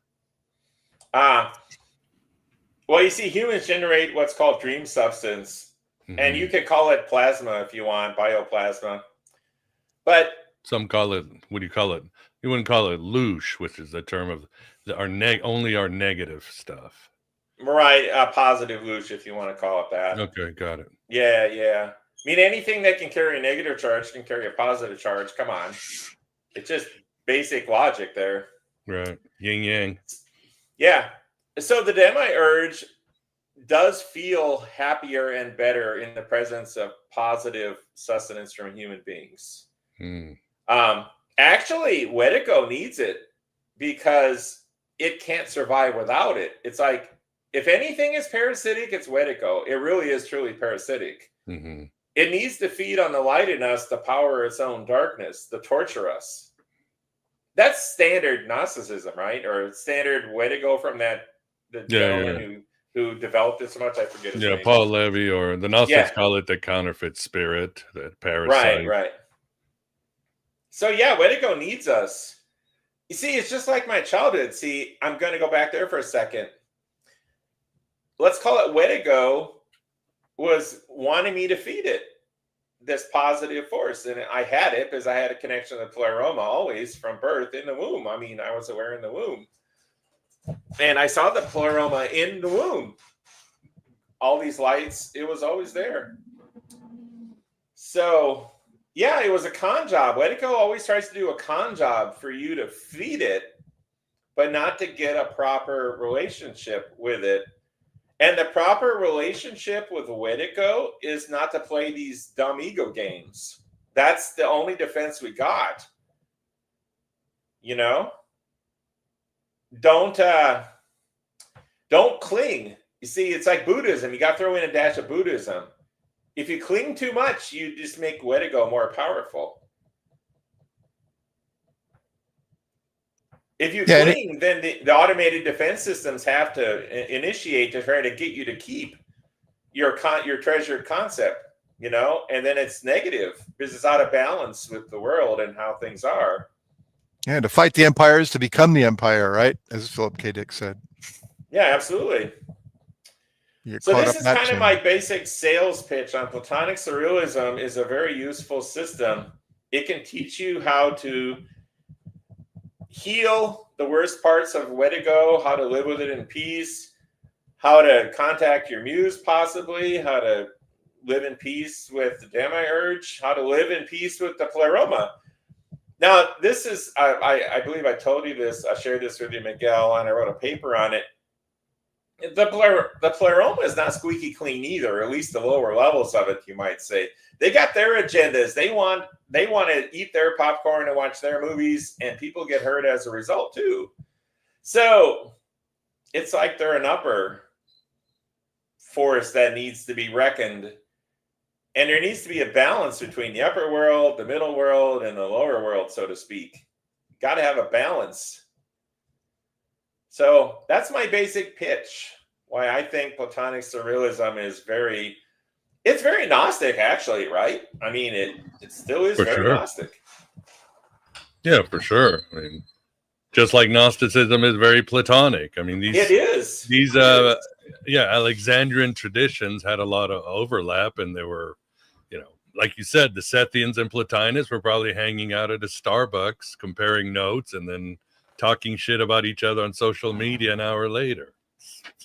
Well, you see, humans generate what's called dream substance, and you could call it plasma if you want, bioplasma. But some call it, what do you call it? You wouldn't call it loosh, which is the term of only our negative stuff. Right, positive loosh, if you want to call it that. Okay, got it. Yeah. I mean, anything that can carry a negative charge can carry a positive charge. Come on. It's just basic logic there. Right. Yin yang. Yeah. So the Demiurge does feel happier and better in the presence of positive sustenance from human beings. Actually, Wedigo needs it because it can't survive without it. It's like, if anything is parasitic, it's Wedigo. It really is truly parasitic. It needs to feed on the light in us to power its own darkness, to torture us. That's standard Gnosticism, right? Or standard Wedigo from the gentleman who developed it so much. I forget his name. Paul Levy, or the Gnostics call it the counterfeit spirit, the parasite. Right. So Wedigo needs us. You see, it's just like my childhood. See, I'm going to go back there for a second. Let's call it Wedigo was wanting me to feed it this positive force. And I had it because I had a connection to Pleroma always from birth in the womb. I mean, I was aware in the womb. And I saw the Pleroma in the womb. All these lights, it was always there. So, it was a con job. Wedigo always tries to do a con job for you to feed it, but not to get a proper relationship with it. And the proper relationship with Wedigo is not to play these dumb ego games. That's the only defense we got. Don't cling. You see, it's like Buddhism. You got to throw in a dash of Buddhism. If you cling too much, you just make Wedigo more powerful. If you cling, then the automated defense systems have to initiate to try to get you to keep your treasured concept, and then it's negative because it's out of balance with the world and how things are. Yeah, to fight the empires, to become the empire, right? As Philip K. Dick said. Yeah, absolutely. So this is kind of my basic sales pitch on Platonic Surrealism. Is a very useful system. It can teach you how to heal the worst parts of Wedigo, how to live with it in peace, how to contact your muse possibly, how to live in peace with the Demiurge, how to live in peace with the Pleroma. Now, this is, I believe I told you this, I shared this with you, Miguel, and I wrote a paper on it. The Pleroma is not squeaky clean either, at least the lower levels of it, you might say. They got their agendas. They want to eat their popcorn and watch their movies, and people get hurt as a result too. So it's like they're an upper force that needs to be reckoned. And there needs to be a balance between the upper world, the middle world, and the lower world, so to speak. Got to have a balance. So that's my basic pitch. Why I think Platonic Surrealism is very Gnostic, actually, right? I mean, it still is very Gnostic. Yeah, for sure. I mean, just like Gnosticism is very Platonic. I mean, these Alexandrian traditions had a lot of overlap, and there were, like you said, the Sethians and Plotinus were probably hanging out at a Starbucks, comparing notes, and then talking shit about each other on social media an hour later.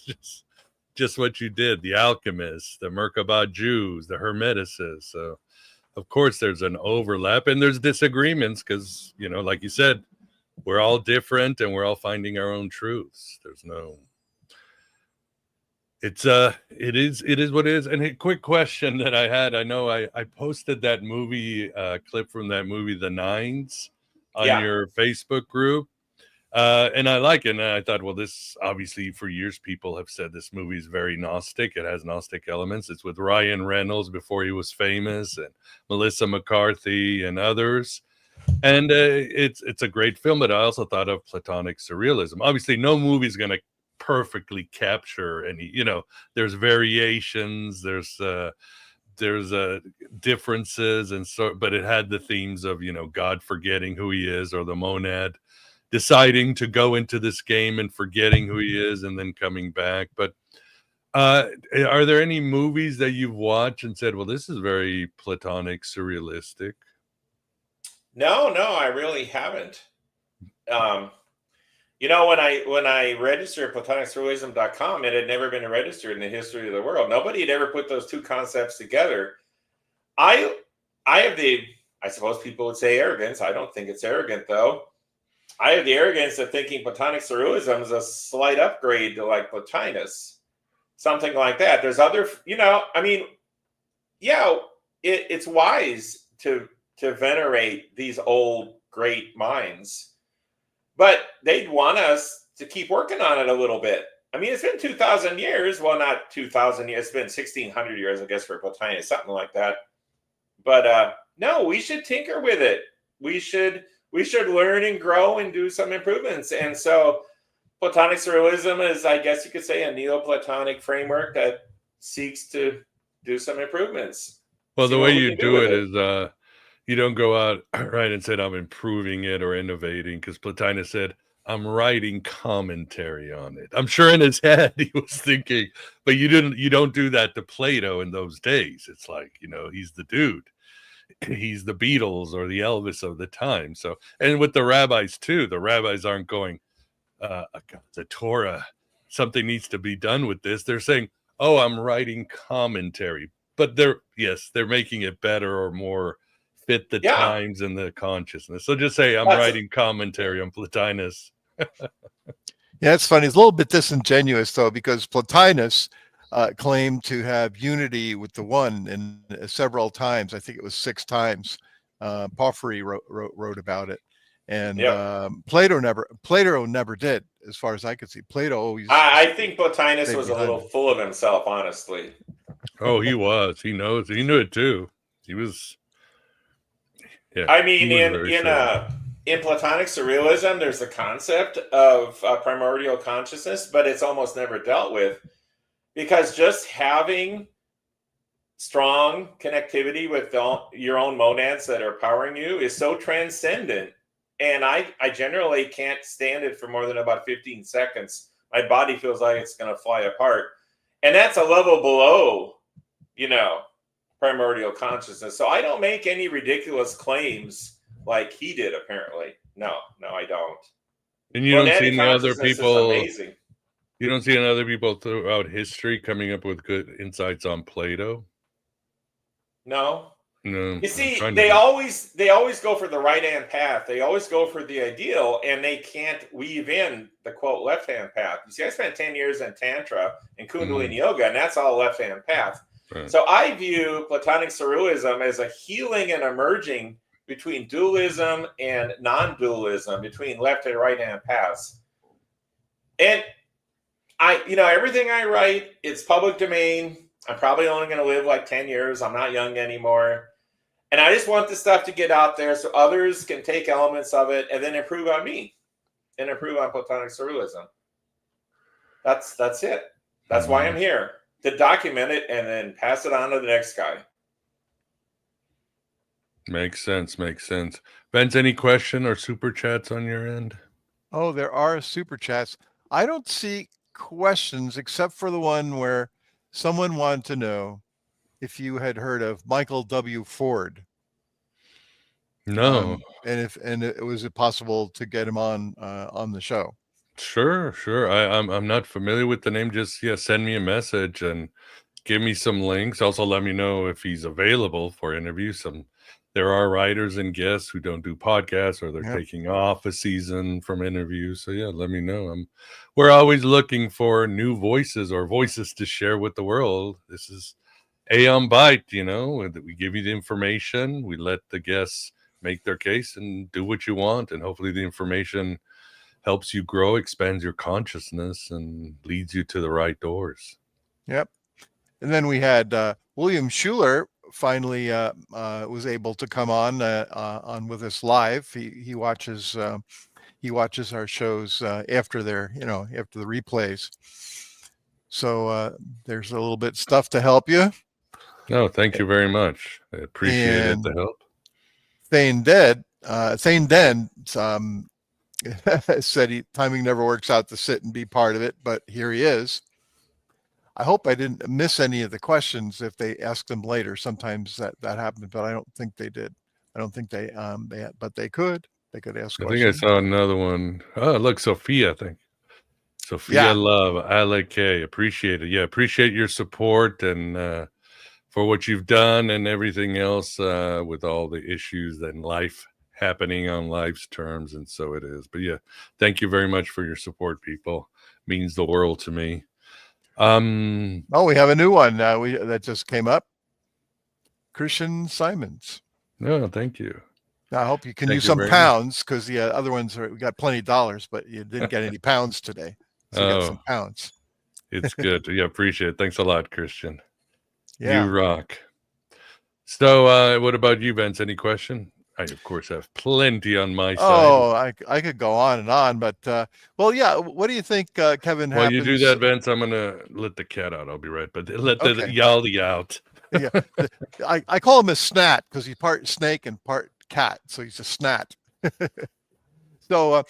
It's just what you did. The alchemists, the Merkabah Jews, the Hermeticists. So of course there's an overlap and there's disagreements because, you know, like you said, we're all different and we're all finding our own truths. There's no, it is what it is. And a quick question that I had, I know I posted that movie clip from that movie, The Nines, on your Facebook group. And I like it. And I thought, well, this obviously for years people have said this movie is very Gnostic. It has Gnostic elements. It's with Ryan Reynolds before he was famous, and Melissa McCarthy and others. And it's a great film. But I also thought of Platonic Surrealism. Obviously, no movie's going to perfectly capture any. You know, there's variations. There's differences, and so. But it had the themes of, you know, God forgetting who he is, or the monad deciding to go into this game and forgetting who he is and then coming back. But are there any movies that you've watched and said, well, this is very Platonic surrealistic? No, I really haven't. You know, when I registered platonicsurrealism.com, it had never been registered in the history of the world. Nobody had ever put those two concepts together. I have I suppose people would say arrogance. I don't think it's arrogant, though. I have the arrogance of thinking Platonic Surrealism is a slight upgrade to like Plotinus, something like that. There's other, you know, I mean, yeah, it's wise to venerate these old great minds, but they'd want us to keep working on it a little bit. I mean, it's been 2,000 years. Well, not 2,000 years. It's been 1,600 years, I guess, for Plotinus, something like that. But no, we should tinker with it. We should learn and grow and do some improvements. And so Platonic Surrealism is, I guess you could say, a Neoplatonic framework that seeks to do some improvements. Well, the way you do it is you don't go out right and say, I'm improving it or innovating, because Plotinus said, I'm writing commentary on it. I'm sure in his head he was thinking, but you don't do that to Plato in those days. It's like, you know, he's the dude. He's the Beatles or the Elvis of the time. So, and with the rabbis too, the rabbis aren't going, the Torah, something needs to be done with this. They're saying, oh, I'm writing commentary, but they're making it better or more fit the times and the consciousness. So just say, I'm writing commentary on Plotinus. Yeah, it's funny. It's a little bit disingenuous though, because Plotinus claimed to have unity with the one, and several times, I think it was 6 times, Porphyry wrote about it, and Plato never did, as far as I could see. Plato always. I think Plotinus was a little full of himself, honestly. Oh, he was. He knew it too. He was. Yeah. I mean, in Platonic Surrealism, there's the concept of primordial consciousness, but it's almost never dealt with. Because just having strong connectivity with your own monads that are powering you is so transcendent. And I generally can't stand it for more than about 15 seconds. My body feels like it's going to fly apart. And that's a level below, you know, primordial consciousness. So I don't make any ridiculous claims like he did, apparently. No, I don't. And you don't see any other people. Amazing. You don't see other people throughout history coming up with good insights on Plato? No. You see, they always go for the right-hand path. They always go for the ideal, and they can't weave in the, quote, left-hand path. You see, I spent 10 years in Tantra and Kundalini Yoga, and that's all left-hand path. Right. So I view Platonic Surrealism as a healing and emerging between dualism and non-dualism, between left and right-hand paths. And everything I write, it's public domain. I'm probably only going to live like 10 years. I'm not young anymore. And I just want this stuff to get out there so others can take elements of it and then improve on me and improve on Platonic Surrealism. That's it. That's why I'm here, to document it and then pass it on to the next guy. Makes sense. Vince, any question or super chats on your end? Oh, there are super chats. I don't see questions except for the one where someone wanted to know if you had heard of Michael W. Ford. No. And was it possible to get him on the show? Sure. I'm not familiar with the name. Just send me a message, and give me some links. Also, let me know if he's available for interviews. There are writers and guests who don't do podcasts, or they're taking off a season from interviews. So yeah, let me know. We're always looking for new voices or voices to share with the world. This is Aeon Byte, we give you the information, we let the guests make their case and do what you want, and hopefully the information helps you grow, expands your consciousness, and leads you to the right doors. Yep. And then we had William Schuler finally was able to come on with us live. He watches our shows after after the replays. So there's a little bit stuff to help you. No, thank you very much. I appreciate the help. Thane Den said timing never works out to sit and be part of it, but here he is. I hope I didn't miss any of the questions if they asked them later. Sometimes that happens, but I don't think they did. I don't think but they could. They could ask questions. I think I saw another one. Oh, look, Sophia, I think. Sophia Love, Alec, appreciate it. Yeah, appreciate your support and for what you've done and everything else with all the issues and life happening on life's terms. And so it is. But yeah, thank you very much for your support, people. Means the world to me. We have a new one that just came up. Christian Simons. No, thank you. I hope you can use some pounds, because the other ones we got plenty of dollars, but you didn't get any pounds today. So you got some pounds. It's good. Yeah, appreciate it. Thanks a lot, Christian. Yeah. You rock. So what about you, Vince? Any question? I, of course, have plenty on my side. Oh, I could go on and on, but what do you think, Kevin? While you do that, Vince, I'm gonna let the cat out. I'll be right, but let the yaldy out. Yeah, I call him a snat because he's part snake and part cat, so he's a snat. So,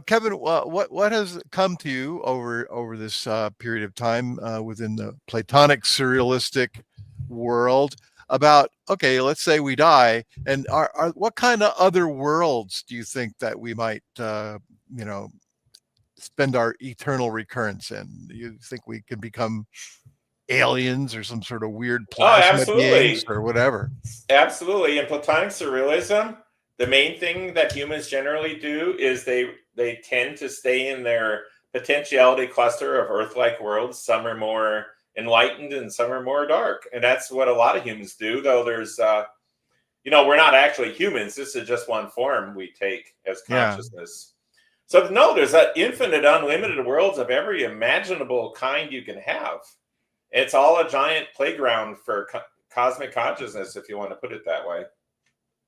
Kevin, what has come to you over this period of time within the Platonic Surrealistic world? About, okay, let's say we die, and what kind of other worlds do you think that we might spend our eternal recurrence in? Do you think we can become aliens or some sort of weird plasma beings or whatever? Absolutely. In Platonic Surrealism, the main thing that humans generally do is they tend to stay in their potentiality cluster of Earth-like worlds. Some are more enlightened and some are more dark, and that's what a lot of humans do, though there's we're not actually humans. This is just one form we take as consciousness. So no, there's an infinite, unlimited worlds of every imaginable kind you can have. It's all a giant playground for cosmic consciousness, if you want to put it that way.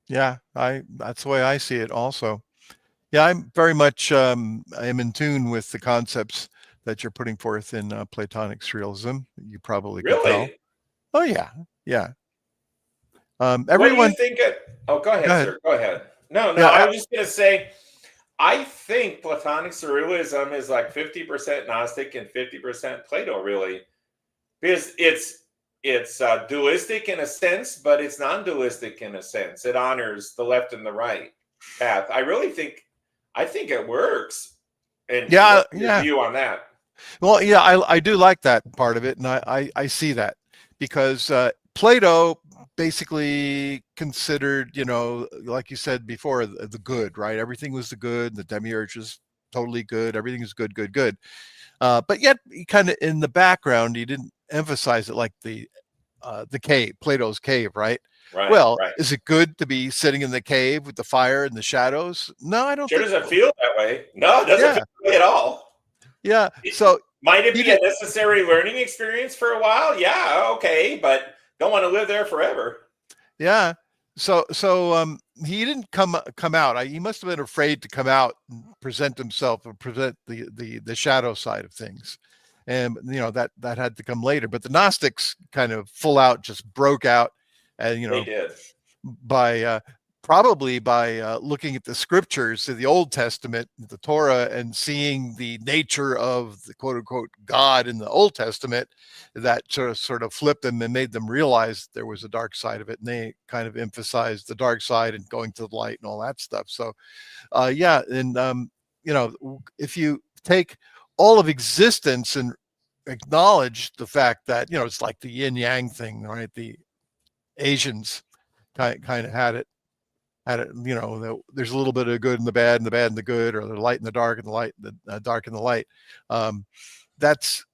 Yeah, that's the way I see it also. Yeah, I'm very much I'm in tune with the concepts that you're putting forth in Platonic Surrealism. You probably could tell. Oh yeah. Everyone. What do you think? Go ahead, sir. Go ahead. No. I was just gonna say, I think Platonic Surrealism is like 50% Gnostic and 50% Plato, really, because it's dualistic in a sense, but it's non-dualistic in a sense. It honors the left and the right path. I think it works. And your view on that? Well, yeah, I do like that part of it, and I see that, because Plato basically considered, like you said before, the good, right? Everything was the good. The Demiurge was totally good. Everything is good. But yet, kind of in the background, he didn't emphasize it, like the cave, Plato's cave, right? Right. Well, is it good to be sitting in the cave with the fire and the shadows? No, I don't. Sure doesn't feel that way. No, it doesn't feel that way at all. Yeah. So might it be a necessary learning experience for a while? Yeah. Okay. But don't want to live there forever. Yeah. So he didn't come out. He must have been afraid to come out and present himself and present the shadow side of things. And, that had to come later. But the Gnostics kind of full out just broke out. And, they did. Probably by looking at the scriptures of the Old Testament, the Torah, and seeing the nature of the quote unquote God in the Old Testament, that sort of flipped them and made them realize there was a dark side of it. And they kind of emphasized the dark side and going to the light and all that stuff. So, if you take all of existence and acknowledge the fact that, it's like the yin yang thing, right? The Asians kind of had it, there's a little bit of good and the bad and the bad and the good, or the light and the dark and the light, the dark and the light. That's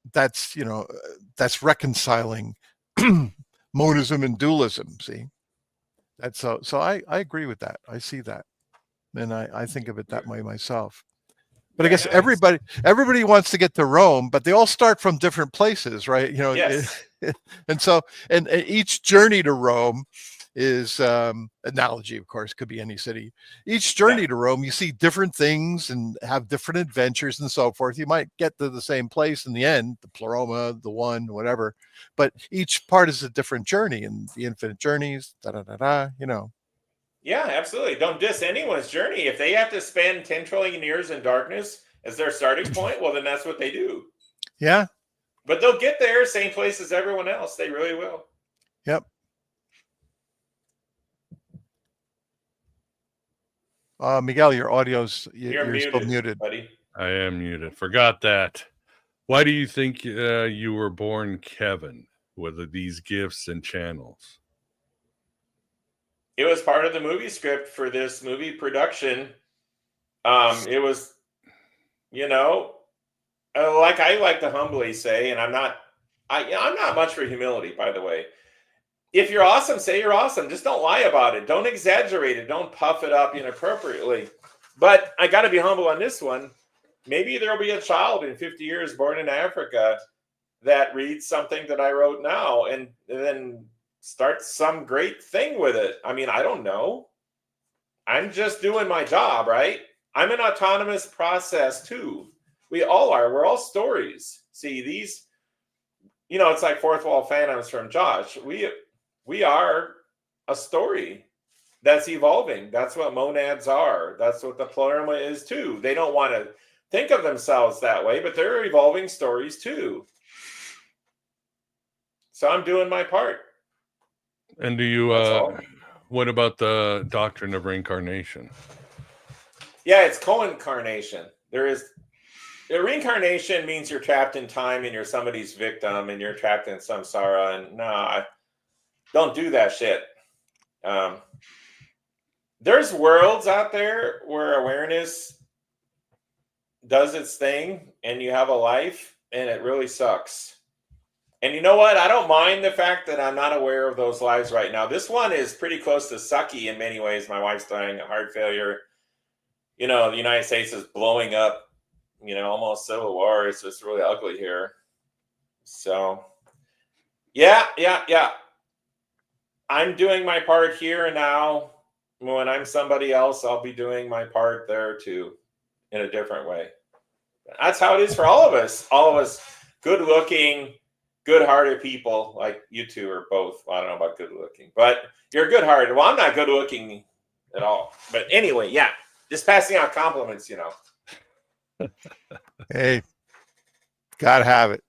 reconciling monism and dualism. See, that's so I agree with that. I see that, and I think of it that way myself. But I guess everybody wants to get to Rome, but they all start from different places, right? Yes. And so, and each journey to Rome is analogy, of course, could be any city. Each journey to Rome, you see different things and have different adventures and so forth. You might get to the same place in the end, the pleroma, the one, whatever, but each part is a different journey, and the infinite journeys, Yeah, absolutely. Don't diss anyone's journey. If they have to spend 10 trillion years in darkness as their starting point, well, then that's what they do. Yeah. But they'll get there, same place as everyone else. They really will. Yep. Miguel, your audio's you're muted, still muted, buddy. I am muted. Forgot that. Why do you think you were born Kevin with these gifts and channels? It was part of the movie script for this movie production. It was, like I like to humbly say, and I'm not much for humility, by the way. If you're awesome, say you're awesome. Just don't lie about it. Don't exaggerate it. Don't puff it up inappropriately. But I got to be humble on this one. Maybe there'll be a child in 50 years born in Africa that reads something that I wrote now and then starts some great thing with it. I mean, I don't know. I'm just doing my job, right? I'm an autonomous process too. We all are. We're all stories. See, these, it's like fourth wall phantoms from Josh. We are a story that's evolving. That's what monads are. That's what the pleroma is too. They don't want to think of themselves that way, but they're evolving stories too. So I'm doing my part. And do you, what about the doctrine of reincarnation? Yeah, it's co-incarnation. Reincarnation means you're trapped in time and you're somebody's victim and you're trapped in samsara. And don't do that shit. There's worlds out there where awareness does its thing and you have a life and it really sucks. And you know what? I don't mind the fact that I'm not aware of those lives right now. This one is pretty close to sucky in many ways. My wife's dying of heart failure. The United States is blowing up, almost civil war. It's just really ugly here. So, yeah. I'm doing my part here and now. When I'm somebody else, I'll be doing my part there too, in a different way. That's how it is for all of us. All of us good-looking, good-hearted people, like you two are both. Well, I don't know about good-looking, but you're good-hearted. Well, I'm not good-looking at all. But anyway, yeah, just passing out compliments, Hey, gotta have it.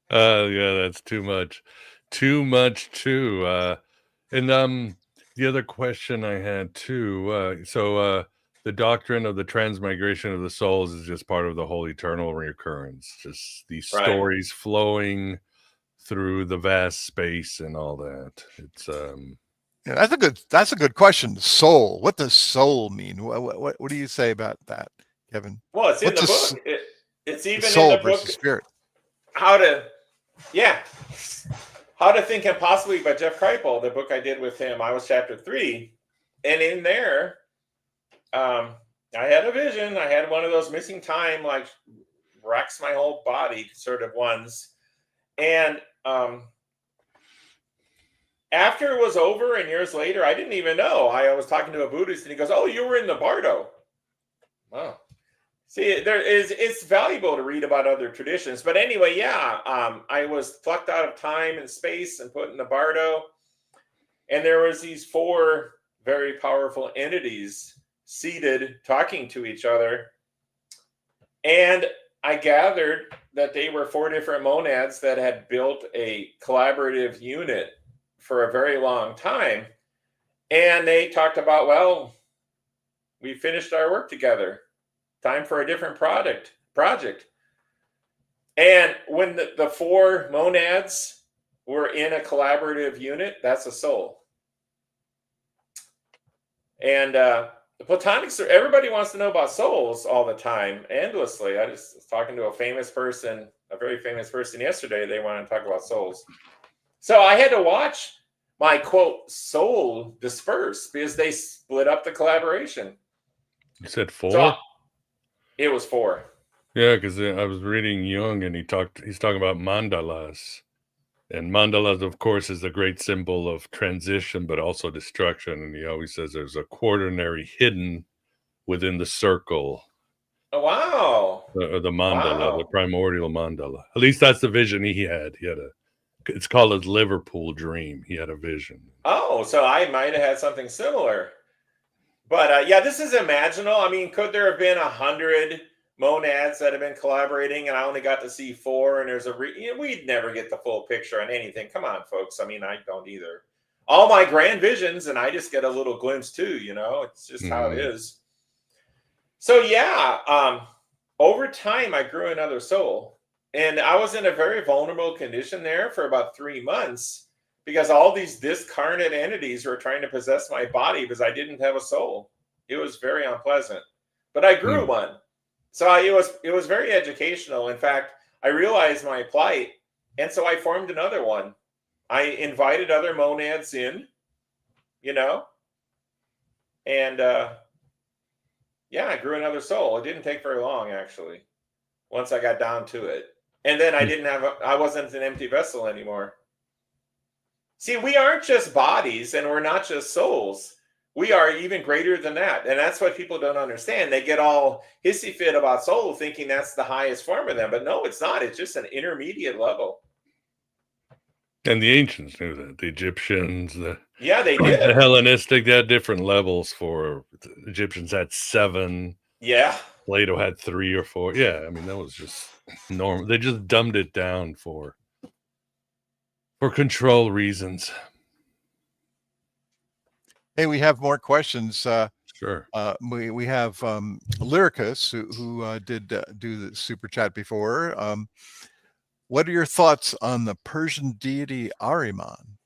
Yeah, that's too much. Too much too. And the other question I had too, the doctrine of the transmigration of the souls is just part of the whole eternal recurrence. Just these stories flowing through the vast space and all that. It's yeah, that's a good question. Soul. What does soul mean? What do you say about that, Kevin? Well, it's in the book. It's even soul in the book. versus spirit. How to Think Impossibly by Jeff Kripal, the book I did with him. I was chapter 3, and in there, I had a vision. I had one of those missing time, like wrecks my whole body sort of ones, and after it was over and years later, I didn't even know. I was talking to a Buddhist and he goes, "Oh, you were in the Bardo." Wow. See, it's valuable to read about other traditions. But anyway, I was plucked out of time and space and put in the Bardo. And there was these 4 very powerful entities seated talking to each other. And I gathered that they were 4 different monads that had built a collaborative unit for a very long time. And they talked about, well, we finished our work together. Time for a different project. And when the four monads were in a collaborative unit, that's a soul. And the Platonic, everybody wants to know about souls all the time, endlessly. I just was talking to a very famous person yesterday. They wanted to talk about souls. So I had to watch my, quote, soul disperse because they split up the collaboration. You said 4? So it was 4. Yeah, because I was reading Jung, and he's talking about mandalas. And mandalas, of course, is a great symbol of transition, but also destruction. And he always says there's a quaternary hidden within the circle. Oh, wow. The mandala, the primordial mandala. At least that's the vision he had. It's called his Liverpool dream. He had a vision. Oh, so I might have had something similar. But yeah, this is imaginal. I mean, could there have been 100 monads that have been collaborating and I only got to see 4, and there's we'd never get the full picture on anything. Come on, folks. I mean, I don't either. All my grand visions, and I just get a little glimpse too, it's just how it is. So yeah, over time I grew another soul, and I was in a very vulnerable condition there for about 3 months because all these discarnate entities were trying to possess my body because I didn't have a soul. It was very unpleasant, but I grew one. So it was very educational. In fact, I realized my plight, and so I formed another one. I invited other monads in, and yeah, I grew another soul. It didn't take very long, actually, once I got down to it. And then I wasn't an empty vessel anymore. See, we aren't just bodies, and we're not just souls. We are even greater than that. And that's what people don't understand. They get all hissy fit about soul, thinking that's the highest form of them. But no, it's not. It's just an intermediate level. And the ancients knew that. The Egyptians, they did. The Hellenistic, they had different levels for the Egyptians had 7. Yeah. Plato had 3 or 4. Yeah, I mean, that was just normal. They just dumbed it down for control reasons. Hey, we have more questions. Sure. We have Lyricus, who did do the super chat before. What are your thoughts on the Persian deity Ahriman?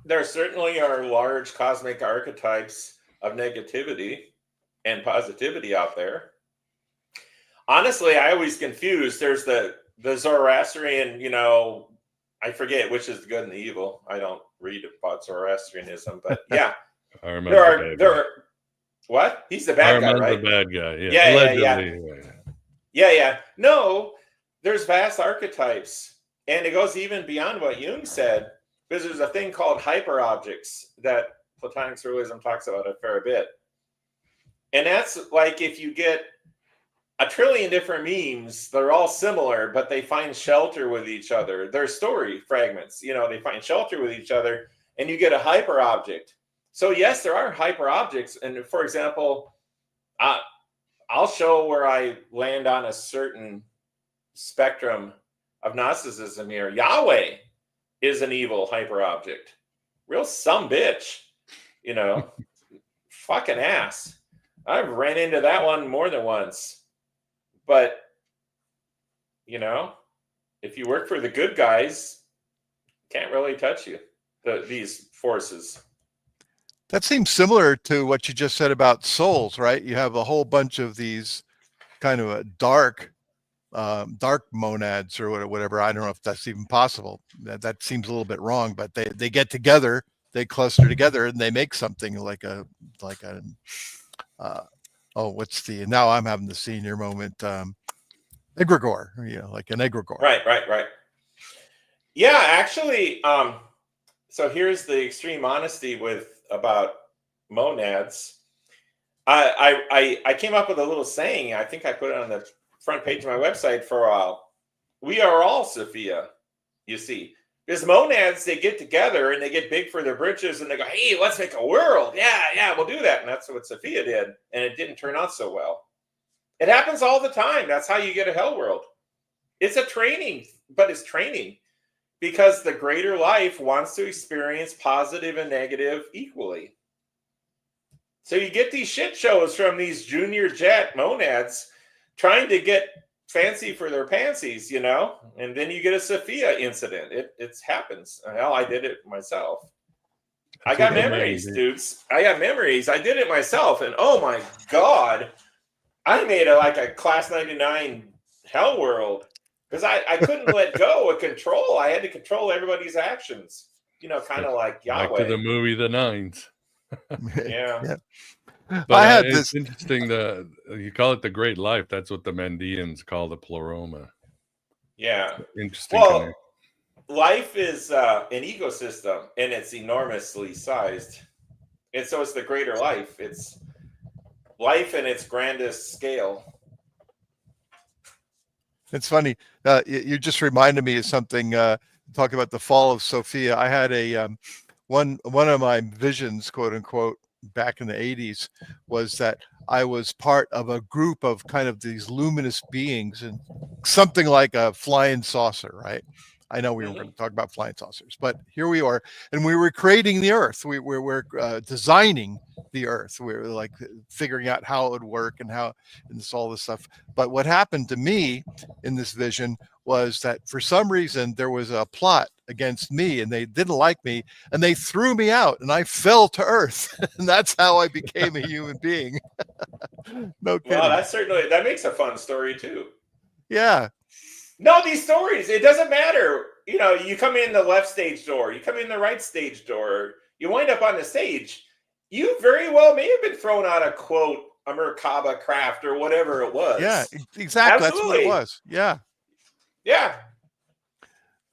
There certainly are large cosmic archetypes of negativity and positivity out there. Honestly, I always confuse. There's the Zoroastrian, I forget which is the good and the evil. I don't read about Zoroastrianism, but yeah. There are what? He's the bad guy, right? The bad guy, yeah. Yeah. No, there's vast archetypes, and it goes even beyond what Jung said, because there's a thing called hyperobjects that Platonic Surrealism talks about a fair bit. And that's like if you get a trillion different memes, they're all similar, but they find shelter with each other. They're story fragments, they find shelter with each other, and you get a hyperobject. So yes, there are hyperobjects. And for example, I'll show where I land on a certain spectrum of Gnosticism here. Yahweh is an evil hyperobject. Real sumbitch, fucking ass. I've ran into that one more than once. But, if you work for the good guys, can't really touch you, these forces. That seems similar to what you just said about souls, right? You have a whole bunch of these kind of a dark monads or whatever. I don't know if that's even possible. That seems a little bit wrong, but they get together, they cluster together, and they make something like a now I'm having the senior moment, egregore, like an egregore. Right. Yeah, actually, so here's the extreme honesty about monads. I came up with a little saying. I think I put it on the front page of my website for a while. We are all Sophia, you see. Because monads, they get together and they get big for their britches and they go, hey, let's make a world. Yeah, we'll do that. And that's what Sophia did. And it didn't turn out so well. It happens all the time. That's how you get a hell world. It's a training, but it's training. Because the greater life wants to experience positive and negative equally. So you get these shit shows from these junior jet monads trying to get fancy for their pansies, you know, and then you get a Sophia incident. It happens. Hell, I did it myself. I got memories, dudes. I got memories. I did it myself, and oh my god, I made a class 99 hell world because I couldn't let go of control. I had to control everybody's actions, you know, kind of like Yahweh. Back to the movie The Nines. Yeah. But I had it's this interesting that you call it the Great Life. That's what the Mandeans call the Pleroma. Yeah. Interesting. Well, life is an ecosystem, and it's enormously sized, and so it's the greater life. It's life in its grandest scale. It's funny. You just reminded me of something. Talk about the fall of Sophia. I had a one of my visions, quote unquote, back in the 80s, was that I was part of a group of kind of these luminous beings, and something like a flying saucer, right? I know we were going to talk about flying saucers, but here we are, and we were creating the Earth. We were designing the Earth. We were like figuring out how it would work and all this stuff. But what happened to me in this vision was that for some reason there was a plot against me, and they didn't like me, and they threw me out, and I fell to Earth, and that's how I became a human being. No kidding. Well, that makes a fun story too. Yeah. No, these stories, it doesn't matter. You know, you come in the left stage door, you come in the right stage door, you wind up on the stage. You very well may have been thrown out of, quote, a Merkaba craft or whatever it was. Yeah, exactly. Absolutely. That's what it was. Yeah. Yeah.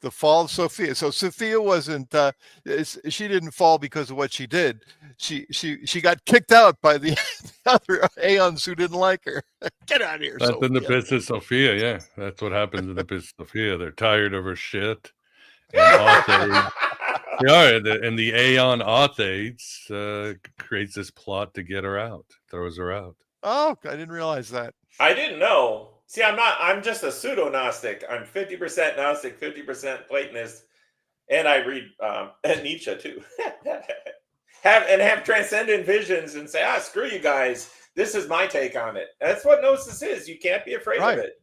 The fall of Sophia. So Sophia wasn't, she didn't fall because of what she did. She got kicked out by the other Aeons who didn't like her. Get out of here, That's Sophia. in the piss of Sophia, yeah. That's what happens in the piss of Sophia. They're tired of her shit. And and the Aeon Authades creates this plot to get her out, throws her out. Oh, I didn't realize that. I didn't know. See, I'm just a pseudo-Gnostic. I'm 50% Gnostic, 50% Platonist, and I read Nietzsche too. have transcendent visions and say, screw you guys. This is my take on it. That's what Gnosis is. You can't be afraid of it.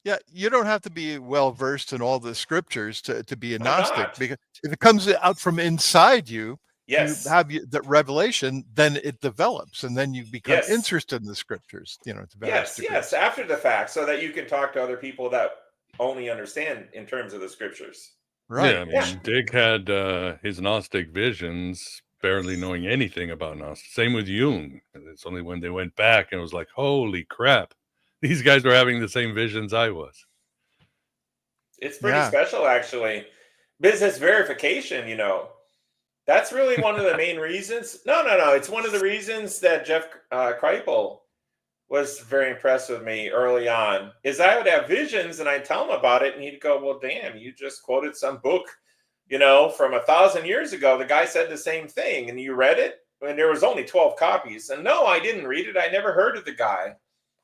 Yeah, you don't have to be well versed in all the scriptures to be a Gnostic, because if it comes out from inside you, yes, you have the revelation, then it develops, and then you become interested in the scriptures. You know, yes, after the fact, so that you can talk to other people that only understand in terms of the scriptures. Right. Yeah, I mean, Dick had his Gnostic visions, barely knowing anything about Gnostics. Same with Jung. It's only when they went back and it was like, holy crap, these guys were having the same visions I was. It's pretty special, actually. Business verification, you know. That's really one of the main reasons. No. It's one of the reasons that Jeff Kripal was very impressed with me early on, is I would have visions and I'd tell him about it, and he'd go, well, damn, you just quoted some book, you know, from 1,000 years ago. The guy said the same thing, and you read it, and there was only 12 copies. And no, I didn't read it. I never heard of the guy.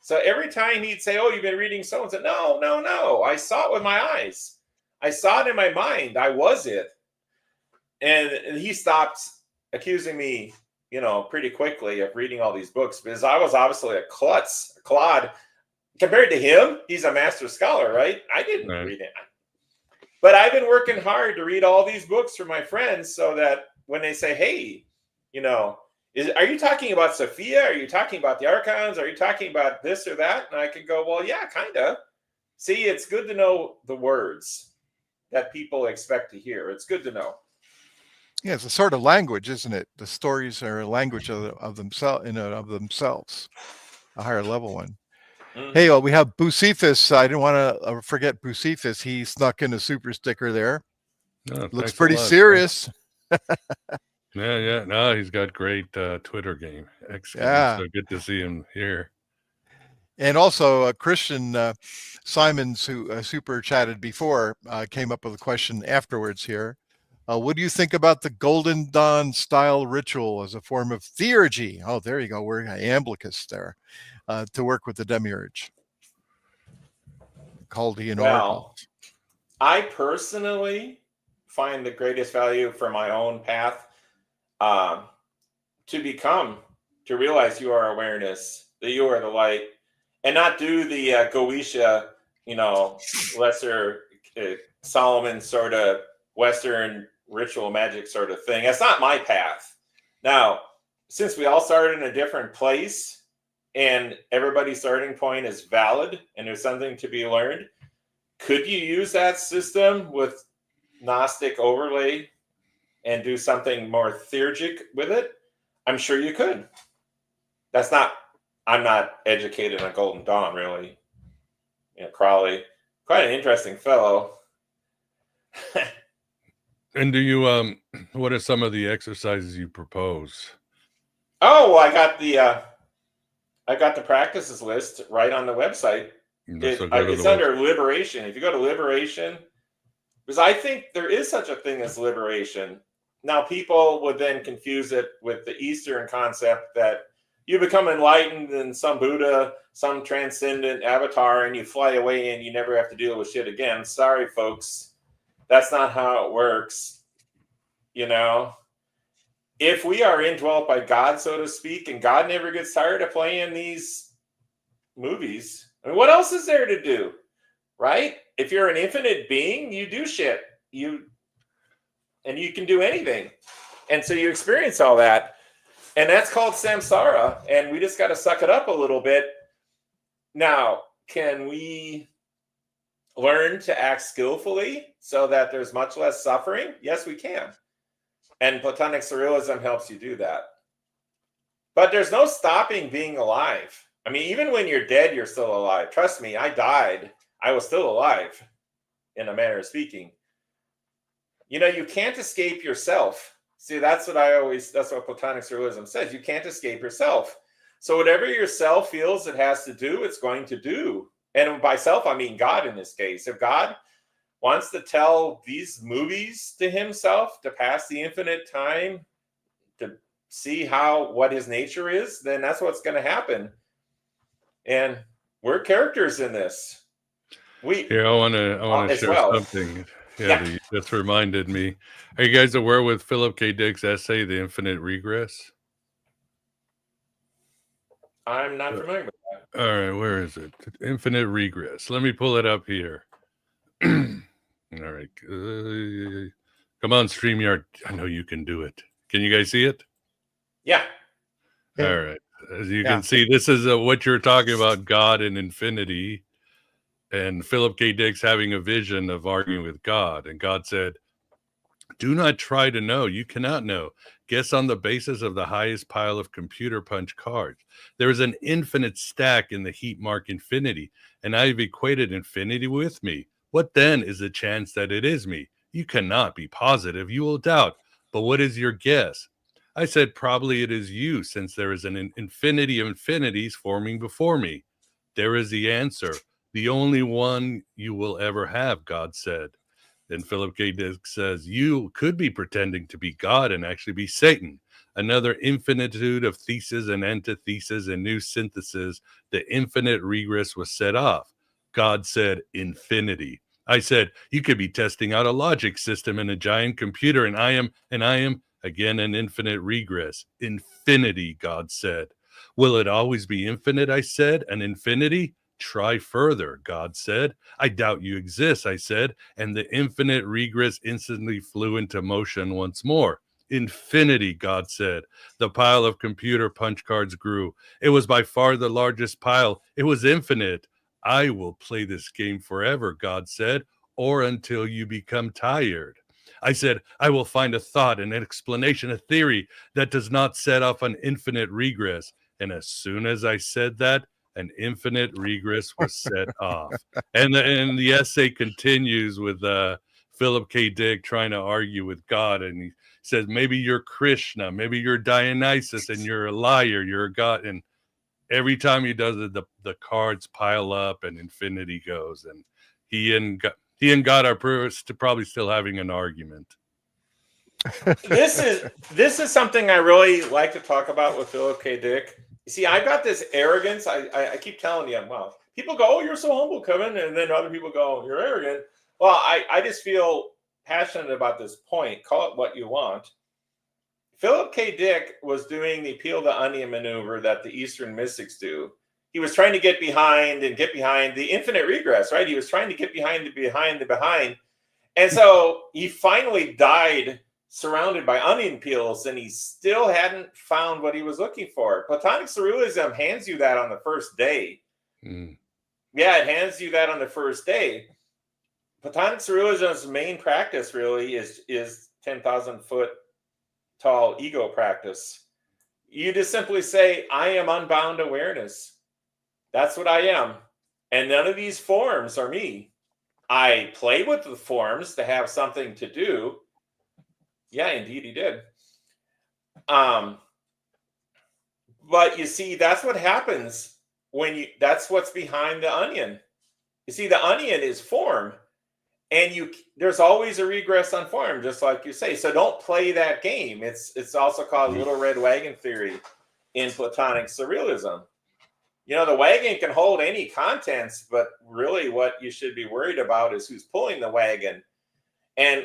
So every time he'd say, oh, you've been reading so-and-so. No. I saw it with my eyes. I saw it in my mind. I was it. And he stopped accusing me, you know, pretty quickly of reading all these books, because I was obviously a clod. Compared to him, he's a master scholar, right? I didn't read it. But I've been working hard to read all these books for my friends, so that when they say, hey, you know, are you talking about Sophia? Are you talking about the Archons? Are you talking about this or that? And I can go, well, yeah, kind of. See, it's good to know the words that people expect to hear. It's good to know. Yeah, it's a sort of language, isn't it? The stories are a language of themselves, a higher level one. Mm-hmm. Hey, well, we have Bucephus. I didn't want to forget Bucephus. He snuck in a super sticker there. Oh, looks pretty serious. Yeah. No, he's got great Twitter game. Excellent. Yeah. So good to see him here. And also Christian Simons, who super chatted before, came up with a question afterwards here. What do you think about the Golden Dawn style ritual as a form of theurgy? Oh, there you go. We're Amblicus there, to work with the Demiurge. Chaldean Oracle. I personally find the greatest value for my own path to become to realize you are awareness, that you are the light, and not do the Goetia, lesser Solomon sort of Western ritual magic sort of thing. That's not my path. Now, since we all started in a different place and everybody's starting point is valid and there's something to be learned, could you use that system with Gnostic overlay and do something more theurgic with it? I'm sure you could. I'm not educated on Golden Dawn, really. Crowley, quite an interesting fellow. And do you what are some of the exercises you propose? Oh, well, I got the practices list right on the website. It's under liberation. If you go to liberation, because I think there is such a thing as liberation. Now, people would then confuse it with the Eastern concept that you become enlightened and some Buddha, some transcendent avatar, and you fly away and you never have to deal with shit again. Sorry, folks. That's not how it works. If we are indwelt by God, so to speak, and God never gets tired of playing these movies, I mean, what else is there to do, right? If you're an infinite being, you do shit. And you can do anything. And so you experience all that. And that's called samsara. And we just got to suck it up a little bit. Now, can we learn to act skillfully so that there's much less suffering? Yes, we can. And Platonic Surrealism helps you do that. But there's no stopping being alive. I mean, even when you're dead, you're still alive. Trust me, I died. I was still alive, in a manner of speaking. You can't escape yourself. See, that's what Platonic Surrealism says. You can't escape yourself. So whatever your self feels it has to do, it's going to do. And by self, I mean God in this case. If God wants to tell these movies to himself, to pass the infinite time, to see what his nature is, then that's what's going to happen. And we're characters in this. I want to share something. Yeah, you just reminded me. Are you guys aware with Philip K. Dick's essay, The Infinite Regress? I'm not familiar with that. All right, where is it? Infinite Regress. Let me pull it up here. All right. Come on, StreamYard. I know you can do it. Can you guys see it? Yeah. All right. As you can see, this is what you're talking about, God and infinity. And Philip K. Dick's having a vision of arguing with God. And God said, do not try to know. You cannot know. Guess on the basis of the highest pile of computer punch cards. There is an infinite stack in the heat mark infinity, and I have equated infinity with me. What then is the chance that it is me? You cannot be positive. You will doubt. But what is your guess? I said, probably it is you, since there is an infinity of infinities forming before me. There is the answer. The only one you will ever have, God said. Then Philip K. Dick says, you could be pretending to be God and actually be Satan. Another infinitude of theses and antitheses and new synthesis. The infinite regress was set off. God said, infinity. I said, you could be testing out a logic system in a giant computer, and I am, again, an infinite regress. Infinity, God said. Will it always be infinite, I said, an infinity? Try further, God said. I doubt you exist, I said, and the infinite regress instantly flew into motion once more. Infinity, God said. The pile of computer punch cards grew. It was by far the largest pile. It was infinite. I will play this game forever, God said, or until you become tired. I said, I will find a thought, an explanation, a theory that does not set off an infinite regress. And as soon as I said that, an infinite regress was set off. And the essay continues with Philip K. Dick trying to argue with God. And he says, maybe you're Krishna, maybe you're Dionysus, and you're a liar, you're a God. And every time he does it, the cards pile up and infinity goes. And he and God are probably still having an argument. This is something I really like to talk about with Philip K. Dick. You see, I've got this arrogance. I keep telling you, well, people go, oh, you're so humble, Kevin. And then other people go, you're arrogant. Well, I just feel passionate about this point. Call it what you want. Philip K. Dick was doing the peel the onion maneuver that the Eastern mystics do. He was trying to get behind the infinite regress, right? He was trying to get behind. And so he finally died surrounded by onion peels, and he still hadn't found what he was looking for. Platonic Surrealism hands you that on the first day. Mm. Yeah, it hands you that on the first day. Platonic Surrealism's main practice really is 10,000 foot tall ego practice. You just simply say, I am unbound awareness. That's what I am. And none of these forms are me. I play with the forms to have something to do. Yeah, indeed he did. But you see, that's what happens that's what's behind the onion. You see, the onion is form. And there's always a regress on form, just like you say. So don't play that game. It's also called Little Red Wagon theory in Platonic Surrealism. You know, the wagon can hold any contents, but really what you should be worried about is who's pulling the wagon. And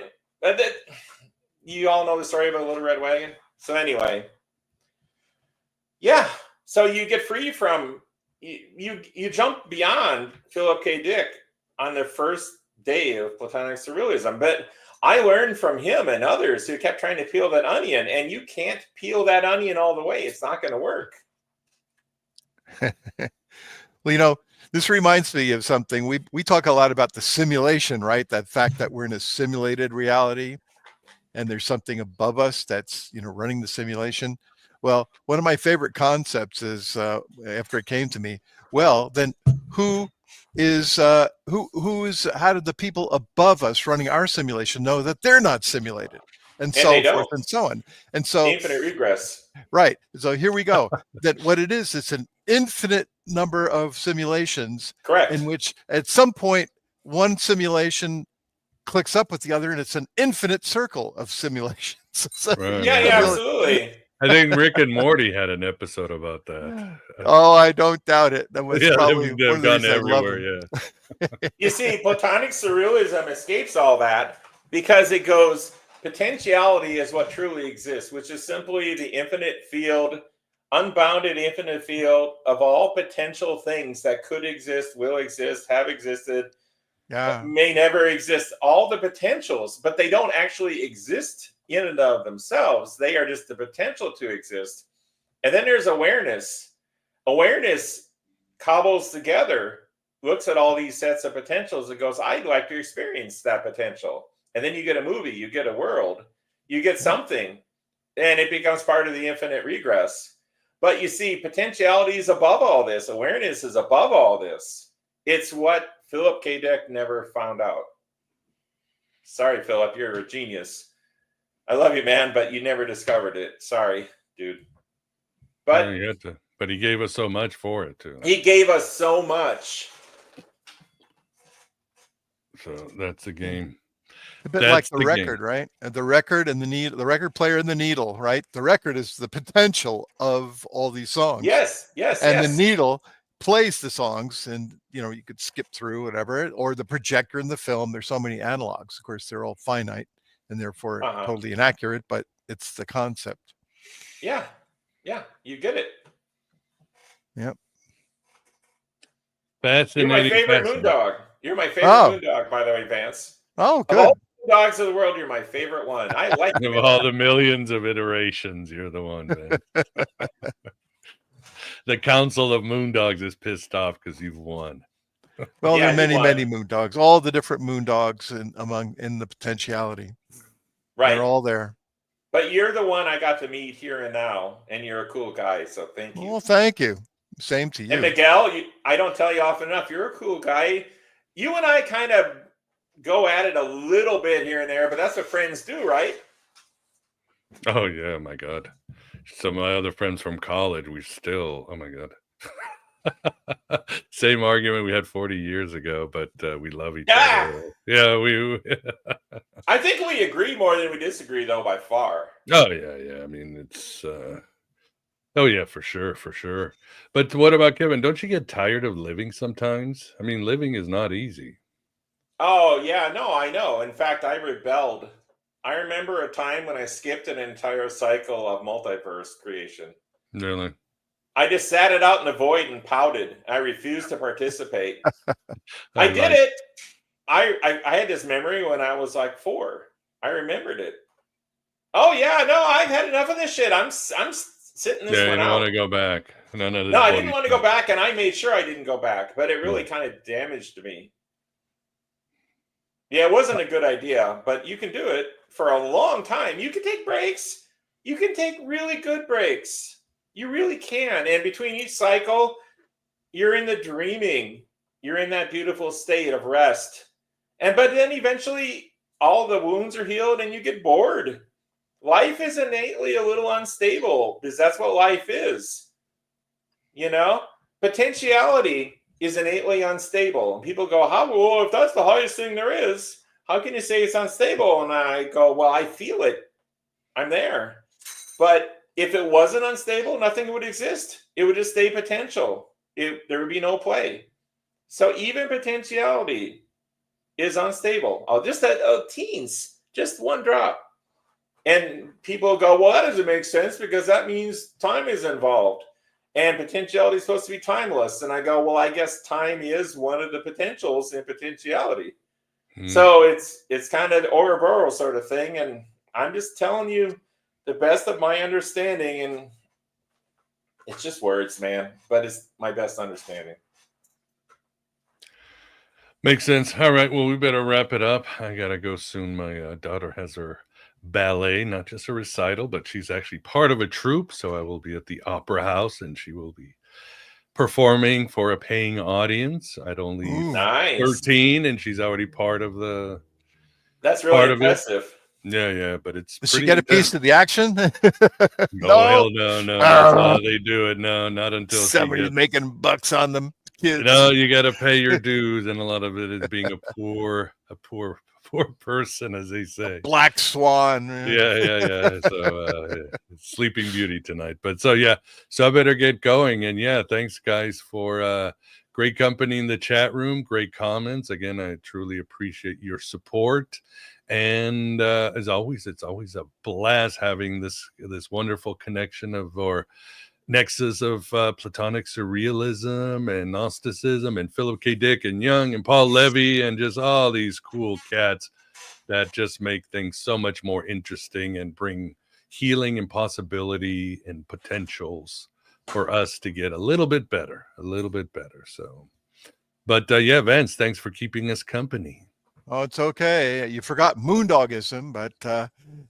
you all know the story about Little Red Wagon? So anyway, yeah. So you get free from, you jump beyond Philip K. Dick on the first day of Platonic Surrealism. But I learned from him and others who kept trying to peel that onion, and you can't peel that onion all the way. It's not going to work. Well, you know, this reminds me of something. We talk a lot about the simulation, right? That fact that we're in a simulated reality and there's something above us that's, you know, running the simulation. Well, one of my favorite concepts is after it came to me, well, then how did the people above us running our simulation know that they're not simulated? And so forth and so on. And so infinite regress. Right. So here we go. That what it is, it's an infinite number of simulations. Correct. In which at some point one simulation clicks up with the other, and it's an infinite circle of simulations. So, Right. Yeah, absolutely. I think Rick and Morty had an episode about that. Oh, I don't doubt it. That was probably they've one of the done reasons I love everywhere. it. Yeah. You see, Platonic Surrealism escapes all that because it goes, potentiality is what truly exists, which is simply the infinite field, unbounded infinite field of all potential things that could exist, will exist, have existed, may never exist, all the potentials, but they don't actually exist in and of themselves. They are just the potential to exist. And then there's awareness. Awareness cobbles together, looks at all these sets of potentials and goes, I'd like to experience that potential. And then you get a movie, you get a world, you get something, and it becomes part of the infinite regress. But you see, potentiality is above all this. Awareness is above all this. It's what Philip K. Dick never found out. Sorry, Philip, you're a genius. I love you, man, but you never discovered it. Sorry, dude. But he gave us so much for it, too. He gave us so much. So that's the game. A bit like the record, right? The record and the record player and the needle, right? The record is the potential of all these songs. Yes. And the needle plays the songs, and you know, you could skip through whatever, or the projector in the film. There's so many analogs. Of course, they're all finite and therefore totally inaccurate, but it's the concept. Yeah, you get it. Yep. Fascinating. You're my favorite moondog. You're my favorite moondog, by the way, Vance. Oh, good. Of all the dogs of the world, you're my favorite one. I like of all the millions of iterations, you're the one, man. The Council of Moondogs is pissed off because you've won. Well, there are many moondogs. All the different moondogs in the potentiality. Right. They're all there. But you're the one I got to meet here and now, and you're a cool guy, so thank you. Well, thank you. Same to you. And Miguel, I don't tell you often enough, you're a cool guy. You and I kind of go at it a little bit here and there, but that's what friends do, right? Oh, yeah, my God. Some of my other friends from college, we still, oh, my God. Same argument we had 40 years ago, but we love each other. Yeah, we. I think we agree more than we disagree, though, by far. Oh, yeah. I mean, it's... Oh, yeah, for sure. But what about Kevin? Don't you get tired of living sometimes? I mean, living is not easy. Oh, yeah, no, I know. In fact, I rebelled I remember a time when I skipped an entire cycle of multiverse creation. Really? I just sat it out in the void and pouted. I refused to participate. I did like it. I had this memory when I was like 4. I remembered it. Oh yeah, no, I've had enough of this shit. I'm sitting this Yeah, you one don't out. want to go back. None of this No, I didn't bloody want to go stuff. back, and I made sure I didn't go back. But it really kind of damaged me. Yeah, it wasn't a good idea, but you can do it for a long time. You can take breaks. You can take really good breaks. You really can. And between each cycle, you're in the dreaming. You're in that beautiful state of rest. But then eventually all the wounds are healed and you get bored. Life is innately a little unstable because that's what life is. You know, potentiality is innately unstable. And people go, how, well, if that's the highest thing there is, how can you say it's unstable? And I go, well, I feel it. I'm there. But if it wasn't unstable, nothing would exist. It would just stay potential. There would be no play. So even potentiality is unstable. Just teens, just one drop. And people go, well, that doesn't make sense because that means time is involved. And potentiality is supposed to be timeless. And I go, well, I guess time is one of the potentials in potentiality. So it's kind of Ouroboros sort of thing. And I'm just telling you the best of my understanding. And it's just words, man. But it's my best understanding. Makes sense. All right. Well, we better wrap it up. I got to go soon. My daughter has her ballet, not just a recital, but she's actually part of a troupe. So I will be at the Opera House and she will be performing for a paying audience at only 13, and she's already part of the. That's really impressive. Yeah, but it's. Does she get a piece of the action? No, hell no. That's how they do it. No, not until somebody's making bucks on them kids. No, you got to pay your dues, and a lot of it is being a poor person, as they say. Black swan. Yeah. So Sleeping Beauty tonight. But so I better get going. And thanks guys for great company in the chat room, great comments. Again, I truly appreciate your support. And as always, it's always a blast having this wonderful connection of our nexus of Platonic Surrealism and Gnosticism and Philip K. Dick and Jung and Paul Levy and just all these cool cats that just make things so much more interesting and bring healing and possibility and potentials for us to get a little bit better. So, but Vance, thanks for keeping us company. Oh, it's okay. You forgot moondogism, but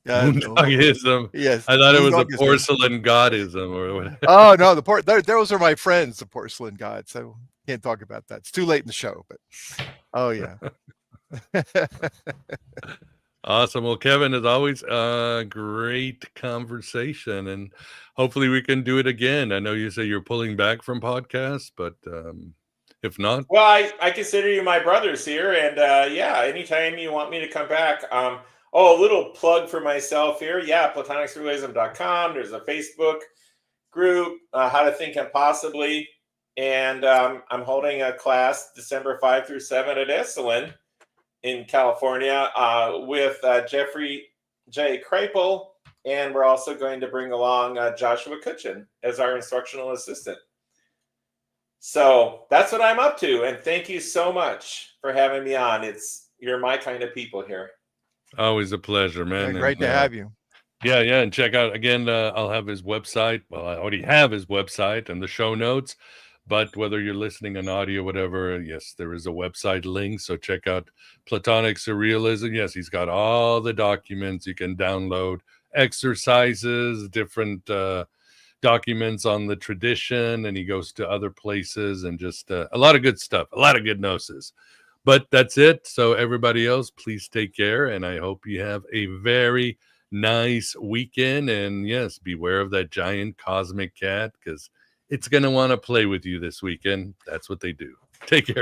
moondogism. Yes, I thought it was a porcelain godism or whatever. Oh no, those are my friends, the porcelain gods. So can't talk about that. It's too late in the show. But oh yeah. Awesome. Well, Kevin, as always, great conversation, and hopefully we can do it again. I know you say you're pulling back from podcasts, but if not, well, I consider you my brothers here, and anytime you want me to come back. A little plug for myself here. PlatonicSurrealism.com. There's a Facebook group, How to Think Impossibly, and I'm holding a class December 5 through 7 at Esalen in California with Jeffrey J. Krapel, and we're also going to bring along Joshua Kutchin as our instructional assistant. So that's what I'm up to, and thank you so much for having me on. You're my kind of people here. Always a pleasure, man. Great to have you. Yeah, and check out again. I'll have his website. Well, I already have his website and the show notes. But whether you're listening on audio, whatever, yes, there is a website link. So check out Platonic Surrealism. Yes, he's got all the documents you can download, exercises, different documents on the tradition, and he goes to other places and just a lot of good stuff, a lot of good gnosis. But that's it. So everybody else, please take care, and I hope you have a very nice weekend. And yes, beware of that giant cosmic cat, because it's going to want to play with you this weekend. That's what they do. Take care.